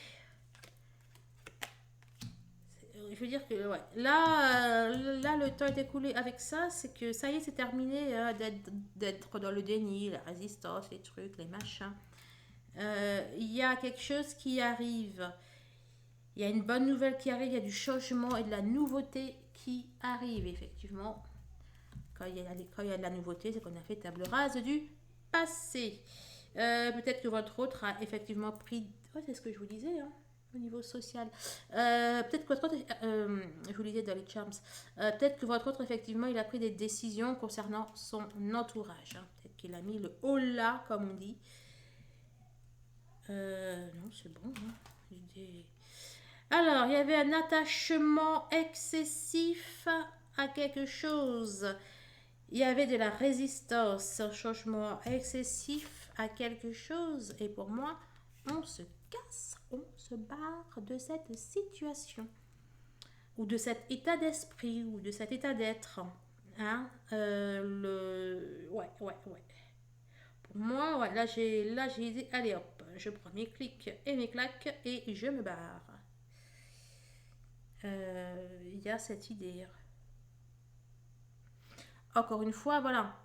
Je veux dire que ouais. Là, le temps est écoulé avec ça, c'est que ça y est, c'est terminé d'être dans le déni, la résistance, les trucs, les machins. Il y a quelque chose qui arrive. Il y a une bonne nouvelle qui arrive, il y a du changement et de la nouveauté qui arrive, effectivement. Quand il y a de la nouveauté, c'est qu'on a fait table rase du passé. Peut-être que votre autre a effectivement pris... Ouais, c'est ce que je vous disais, hein, au niveau social. Peut-être que votre autre... je vous disais dans les charms. Peut-être que votre autre, effectivement, il a pris des décisions concernant son entourage. Hein. Peut-être qu'il a mis le haut là, comme on dit. Non, c'est bon. Hein. Alors, il y avait un attachement excessif à quelque chose. Il y avait de la résistance, un changement excessif à quelque chose. Et pour moi, on se casse, on se barre de cette situation, ou de cet état d'esprit, ou de cet état d'être. Hein, ouais, ouais, ouais. Pour moi, ouais, là j'ai dit, allez hop, je prends mes clics et mes claques et je me barre. Il y a cette idée. Encore une fois, voilà.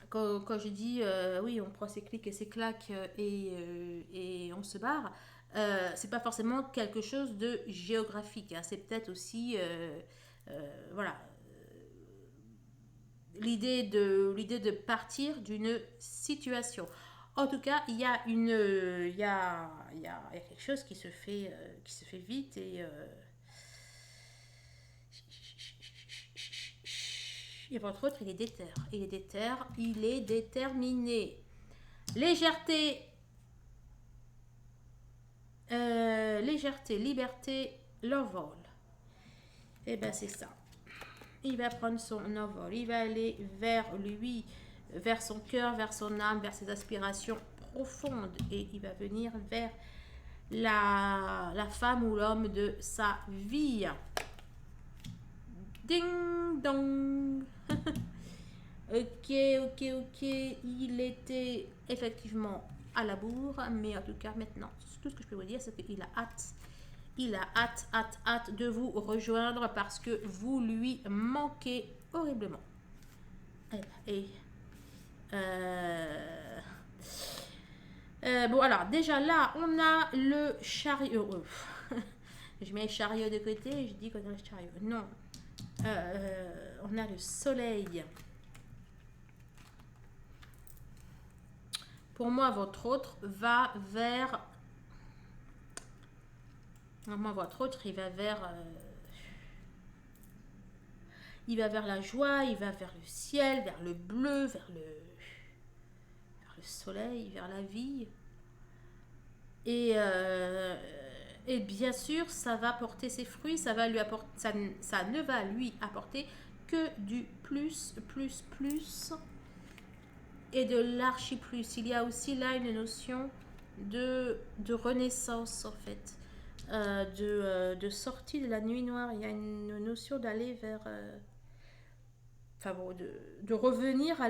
Quand je dis, oui, on prend ses clics et ses claques et on se barre, c'est pas forcément quelque chose de géographique. Hein. C'est peut-être aussi, voilà, l'idée de partir d'une situation. En tout cas, il y a il y a quelque chose qui se fait vite et votre autre, il est déter. Il est déter, il est déterminé. Légèreté, légèreté, liberté, l'envol. Et ben c'est ça. Il va prendre son envol. Il va aller vers lui, vers son cœur, vers son âme, vers ses aspirations profondes. Et il va venir vers la femme ou l'homme de sa vie. Ding dong. Ok, ok, ok. Il était effectivement à la bourre, mais en tout cas maintenant, tout ce que je peux vous dire, c'est qu'il a hâte. Il a hâte, hâte, hâte de vous rejoindre parce que vous lui manquez horriblement. Et, bon, alors, déjà là, on a le chariot. Je mets le chariot de côté et je dis qu'on a le chariot. Non. On a le soleil. Pour moi, votre autre va vers... Moi, votre autre, il va vers... il va vers la joie, il va vers le ciel, vers le bleu, vers le soleil, vers la vie. Et bien sûr, ça va porter ses fruits, ça ne va lui apporter que du plus, plus, plus et de l'archi plus. Il y a aussi là une notion de renaissance en fait, de sortie de la nuit noire. Il y a une notion d'aller vers, enfin bon, de revenir à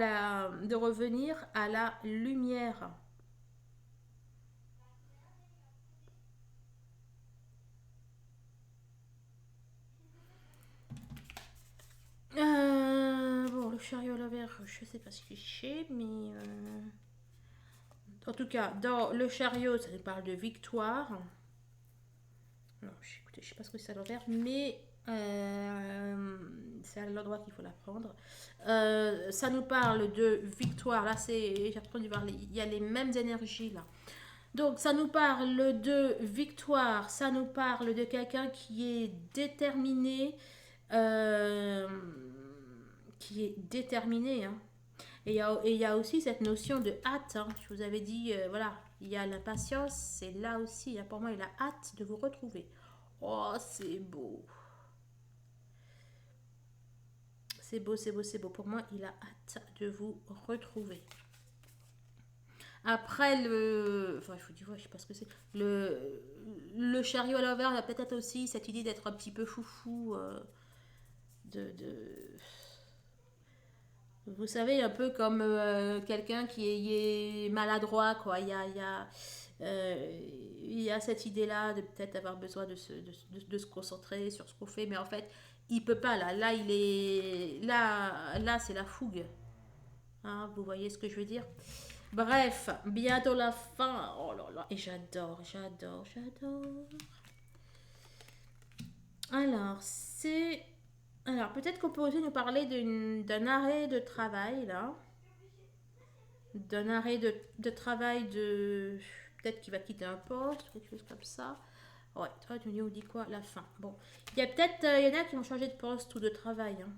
la lumière. Bon, le chariot à l'envers, je sais pas ce que c'est, mais en tout cas, dans le chariot, ça nous parle de victoire. Non, écoutez, je sais pas ce que c'est à l'envers, mais c'est à l'endroit qu'il faut la prendre. Ça nous parle de victoire. Là, j'ai entendu parler. Il y a les mêmes énergies là. Donc, ça nous parle de victoire. Ça nous parle de quelqu'un qui est déterminé. Euh, qui est déterminé. Hein. Et il y a aussi cette notion de hâte. Hein. Je vous avais dit, voilà, il y a l'impatience. C'est là aussi. Hein. Pour moi, il a hâte de vous retrouver. Oh, c'est beau. C'est beau, c'est beau, c'est beau. Pour moi, il a hâte de vous retrouver. Après, enfin, je vous dis, ouais, je sais pas ce que c'est. Le chariot à l'envers, il y a peut-être aussi cette idée d'être un petit peu foufou. De Vous savez, un peu comme quelqu'un qui est maladroit, quoi. Il y a cette idée-là de peut-être avoir besoin de se concentrer sur ce qu'on fait, mais en fait, il peut pas, là. Là, il est... Là c'est la fougue. Hein, vous voyez ce que je veux dire? Bref, bientôt la fin. Oh là là, et j'adore, j'adore, j'adore. Alors, c'est... Alors, peut-être qu'on peut aussi nous parler d'un arrêt de travail, là. D'un arrêt de travail de... Peut-être qu'il va quitter un poste, quelque chose comme ça. Ouais, toi, tu nous dis quoi? La fin. Bon. Il y a peut-être... il y en a qui vont changer de poste ou de travail. Hein.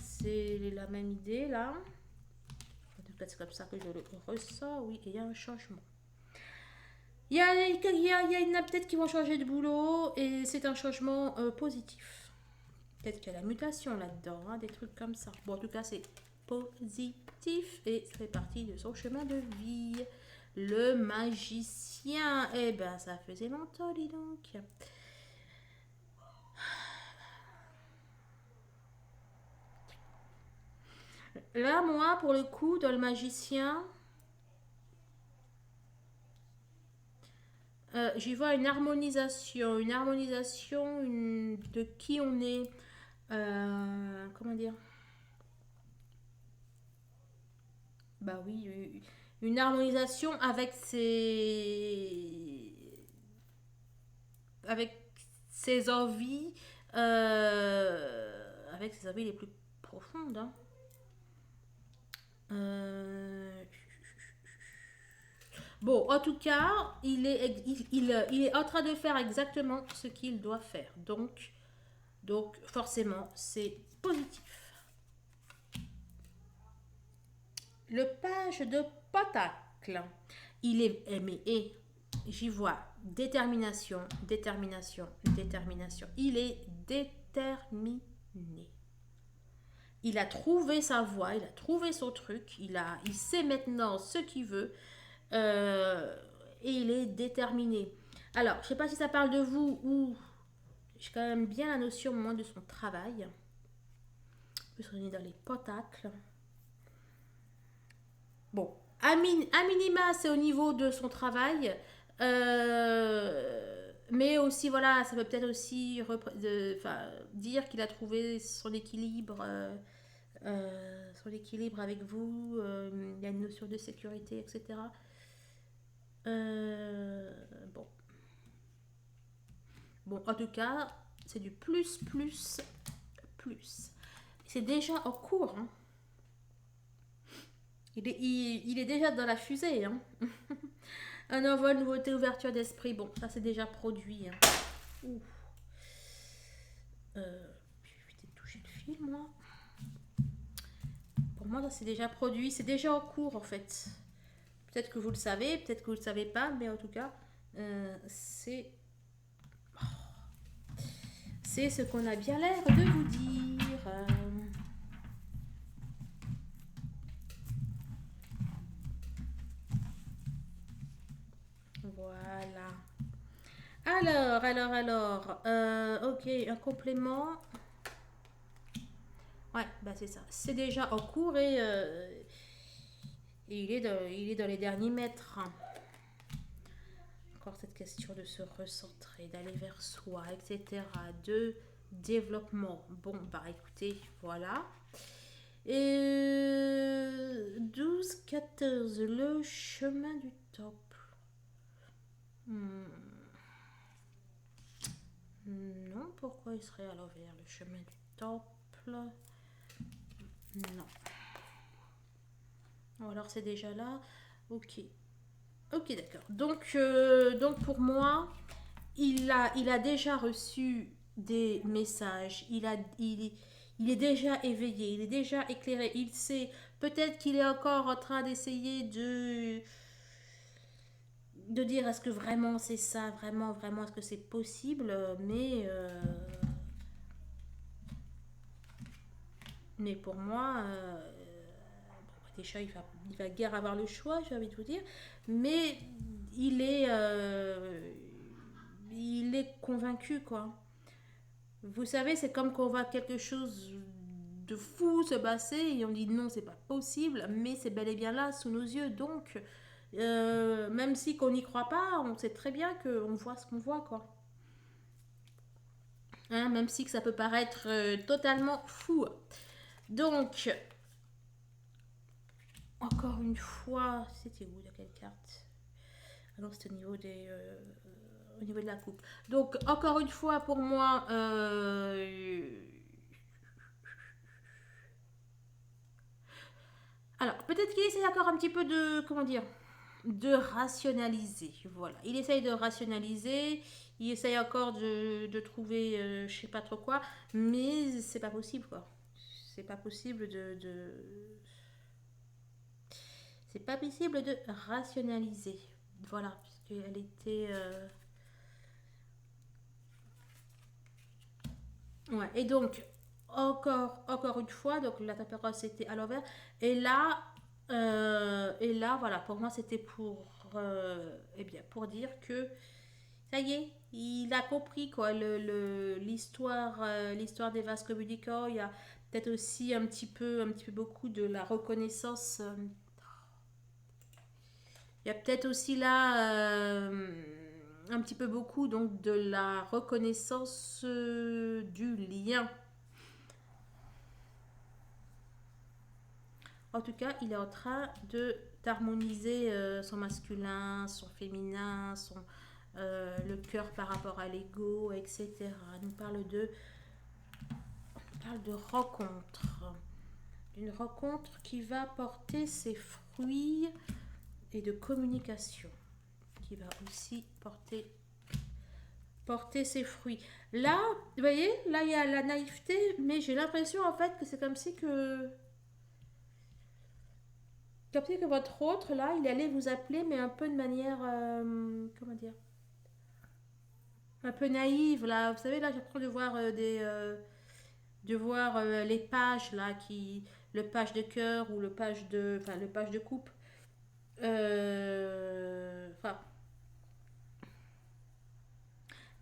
C'est la même idée, là. Peut-être c'est comme ça que je le ressens. Oui, et il y a un changement. Il y en a peut-être qui vont changer de boulot et c'est un changement positif. Peut-être qu'il y a la mutation là-dedans, hein, des trucs comme ça. Bon, en tout cas, c'est positif et ça fait partie de son chemin de vie. Le magicien. Eh ben, ça faisait longtemps, dis donc. Là, moi, pour le coup, dans le magicien, j'y vois une harmonisation de qui on est. Comment dire? Bah oui, une harmonisation avec ses envies, avec ses envies les plus profondes. Hein. Euh, Bon, en tout cas, il est en train de faire exactement ce qu'il doit faire. Donc forcément, c'est positif. Le page de Pentacle, il est aimé et j'y vois détermination, détermination, détermination. Il est déterminé. Il a trouvé sa voie, il a trouvé son truc, il sait maintenant ce qu'il veut euh, et il est déterminé. Alors, je ne sais pas si ça parle de vous ou j'ai quand même bien la notion moins de son travail. Plus on est dans les pentacles. Bon, à minima, c'est au niveau de son travail. Mais aussi, voilà, ça peut peut-être aussi dire qu'il a trouvé son équilibre avec vous. Il y a une notion de sécurité, etc. Euh, bon. Bon, en tout cas, c'est du plus, plus, plus. C'est déjà en cours. Hein. Il est déjà dans la fusée. Hein. Un envol, nouveauté, ouverture d'esprit. Bon, ça c'est déjà produit. Hein. Ouh. Je vais éviter de toucher le fil, moi. Pour moi, ça c'est déjà produit. C'est déjà en cours, en fait. Peut-être que vous le savez, peut-être que vous ne le savez pas, mais en tout cas, c'est ce qu'on a bien l'air de vous dire. Voilà. Alors. Ok, un complément. Ouais, bah c'est ça. C'est déjà en cours et il est dans les derniers mètres. Encore cette question de se recentrer, d'aller vers soi, etc. De développement. Bon, bah écoutez, voilà. Et 12, 14, le chemin du temple. Non, pourquoi il serait à l'envers, le chemin du temple? Non. Alors c'est déjà là. Ok. Ok, d'accord. Donc pour moi, il a déjà reçu des messages. Il est déjà éveillé. Il est déjà éclairé. Il sait. Peut-être qu'il est encore en train d'essayer de dire est-ce que vraiment c'est ça, vraiment, vraiment, est-ce que c'est possible, mais pour moi, déjà il va guère avoir le choix, j'ai envie de vous dire, mais il est, euh, il est convaincu quoi. Vous savez, c'est comme qu'on voit quelque chose de fou se passer et on dit non, c'est pas possible, mais c'est bel et bien là sous nos yeux, donc même si qu'on n'y croit pas, on sait très bien qu'on voit ce qu'on voit quoi. Hein, même si que ça peut paraître totalement fou. Donc, encore une fois, c'était où de quelle carte? Ah non, c'était au niveau de la coupe. Donc, encore une fois, pour moi, alors, peut-être qu'il essaie encore un petit peu de, comment dire, de rationaliser. Voilà, il essaye de rationaliser, il essaye encore de trouver, je sais pas trop quoi, mais c'est pas possible, quoi. C'est pas possible c'est pas possible de rationaliser. Voilà, puisqu'elle était. Ouais, et donc, encore une fois, donc la température c'était à l'envers. Et là, voilà, pour moi c'était pour eh bien, pour dire que ça y est, il a compris quoi, l'histoire des vases communicants. Il y a peut-être aussi un petit peu beaucoup de la reconnaissance. Il y a peut-être aussi là un petit peu beaucoup donc de la reconnaissance du lien. En tout cas, il est en train de d'harmoniser son masculin, son féminin, le cœur par rapport à l'ego, etc. On parle de rencontre. Une rencontre qui va porter ses fruits et de communication. Qui va aussi porter ses fruits. Là, vous voyez, là il y a la naïveté, mais j'ai l'impression en fait que c'est comme si que votre autre là, il allait vous appeler, mais un peu de manière, comment dire, un peu naïve là. Vous savez là, j'ai l'impression de voir les pages là le page de cœur ou le page de coupe. Enfin,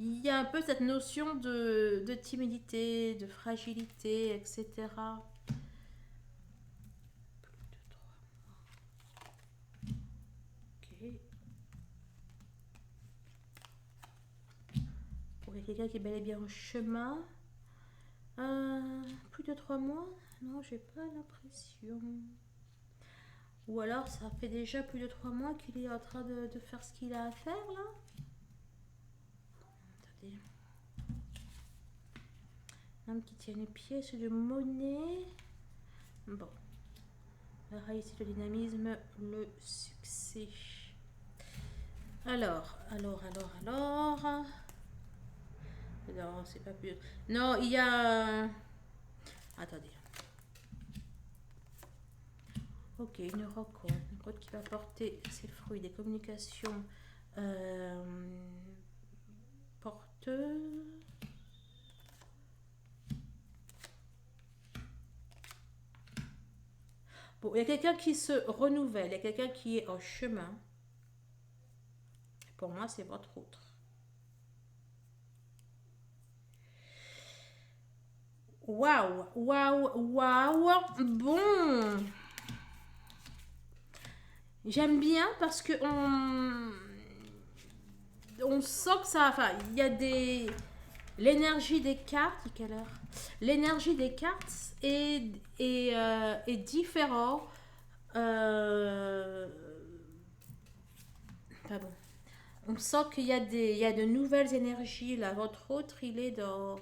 il y a un peu cette notion de timidité, de fragilité, etc. Ok. Pour quelqu'un qui est bel et bien en chemin. Plus de 3 mois? Non, j'ai pas l'impression. Ou alors ça fait déjà plus de 3 mois qu'il est en train de faire ce qu'il a à faire là. Attendez. Homme qui tient les pièces de monnaie. Bon. La réussite, le dynamisme, le succès. Alors. Non, c'est pas plus. Non, il y a. Attendez. Ok, une rencontre qui va porter ses fruits, des communications porteuses. Bon, il y a quelqu'un qui se renouvelle, il y a quelqu'un qui est en chemin. Pour moi, c'est votre autre. Waouh. Bon. J'aime bien parce que on sent que ça. Enfin, il y a des. L'énergie des cartes, quelle heure? L'énergie des cartes est différente. Pardon. On sent qu'il y a de nouvelles énergies là. Votre autre, il est dans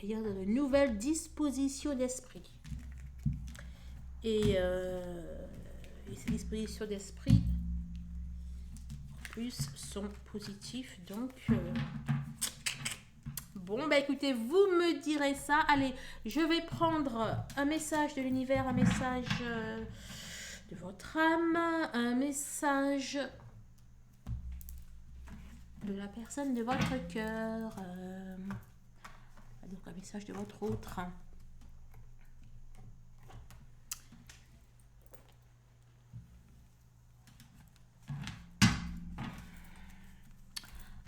de nouvelles dispositions d'esprit. Et ces dispositions d'esprit, en plus, sont positives. Donc, bon, bah écoutez, vous me direz ça. Allez, je vais prendre un message de l'univers, un message de votre âme, un message de la personne de votre cœur, donc un message de votre autre.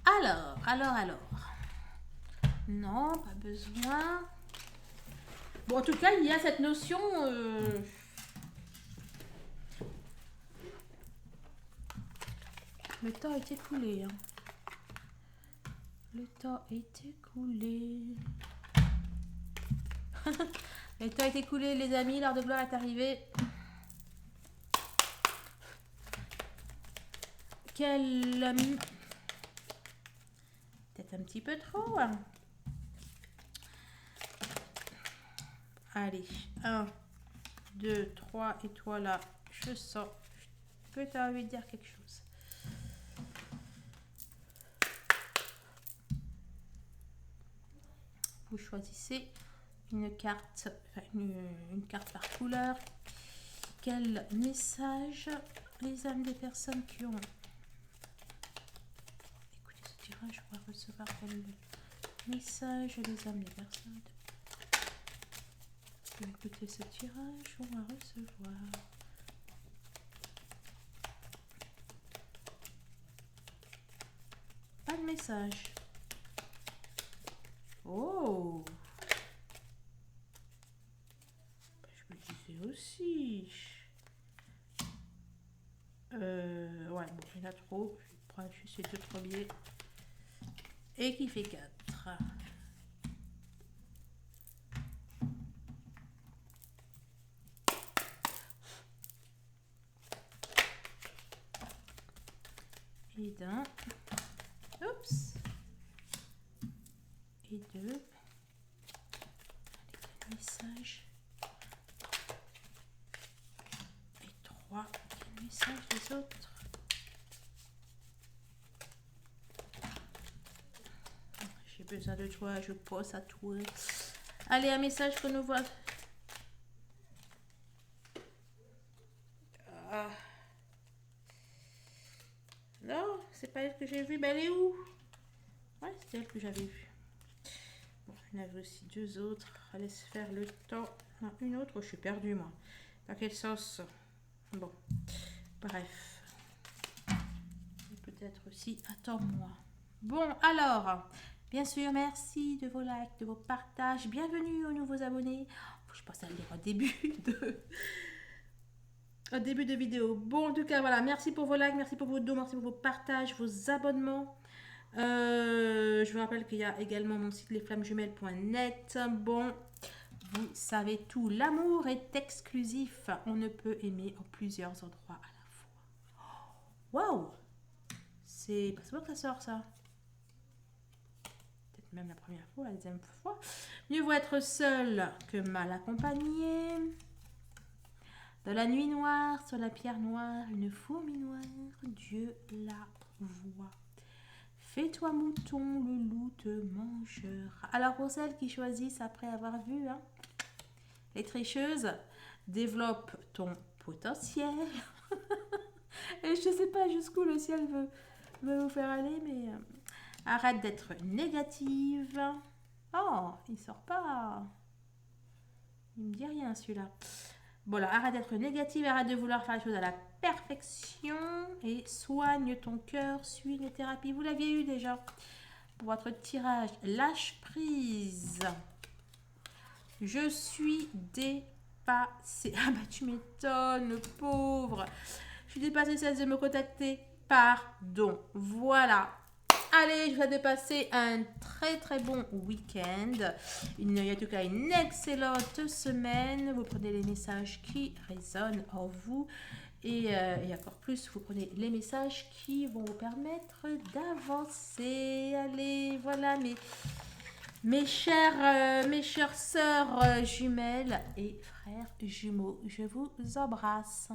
Alors. Non, pas besoin. Bon, en tout cas, il y a cette notion. Le temps est écoulé. Hein. Le temps est écoulé. Le temps est écoulé, les amis. L'heure de gloire est arrivée. Peut-être un petit peu trop. Hein. Allez, 1, 2, 3, et toi là, je sens que tu as envie de dire quelque chose. Vous choisissez une carte, une carte par couleur. Quel message les âmes des personnes qui ont écoutez ce tirage, on va recevoir quel message les âmes des personnes qui ont écouté ce tirage, on va recevoir message. Oh, je me disais aussi. Ouais, bon, il y en a trop. Je vais prendre juste ces deux premiers. Et qui fait 4. Et d'un. Oups. Et deux. Quel message. Et 3. Quel message des autres. J'ai besoin de toi, je pense à toi. Allez, un message qu'on nous voit. Ah. Non, c'est pas elle que j'ai vue. Mais elle est où? Ouais, c'est elle que j'avais vue. Bon, il y en avait aussi deux autres. Laisse faire le temps. Non, une autre, je suis perdue moi. Dans quelle sauce? Bon, bref. Peut-être aussi, attends-moi. Bon, alors, bien sûr, merci de vos likes, de vos partages. Bienvenue aux nouveaux abonnés. Je pense à le dire au début de vidéo. Bon, en tout cas, voilà, merci pour vos likes, merci pour vos dons, merci pour vos partages, vos abonnements. Je vous rappelle qu'il y a également mon site lesflammesjumelles.net. Bon, vous savez tout, l'amour est exclusif. On ne peut aimer en plusieurs endroits à la fois. Waouh! C'est pas souvent que ça sort, ça. Peut-être même la première fois, la deuxième fois. Mieux vaut être seul que mal accompagné. Dans la nuit noire, sur la pierre noire, une fourmi noire, Dieu la voit. Fais-toi mouton, le loup te mangera. Alors pour celles qui choisissent après avoir vu, hein, les tricheuses, développe ton potentiel. Et je ne sais pas jusqu'où le ciel veut vous faire aller, mais arrête d'être négative. Oh, il sort pas. Il me dit rien celui-là. Voilà, arrête d'être négative, arrête de vouloir faire les choses à la perfection et soigne ton cœur, suis une thérapie. Vous l'aviez eu déjà pour votre tirage. Lâche prise. Je suis dépassée. Ah bah tu m'étonnes, le pauvre. Je suis dépassée, cesse de me contacter. Pardon. Voilà. Allez, je vous souhaite de passer un très bon week-end. En tout cas, une excellente semaine. Vous prenez les messages qui résonnent en vous. Et encore plus, vous prenez les messages qui vont vous permettre d'avancer. Allez, voilà mes chères sœurs jumelles et frères jumeaux. Je vous embrasse.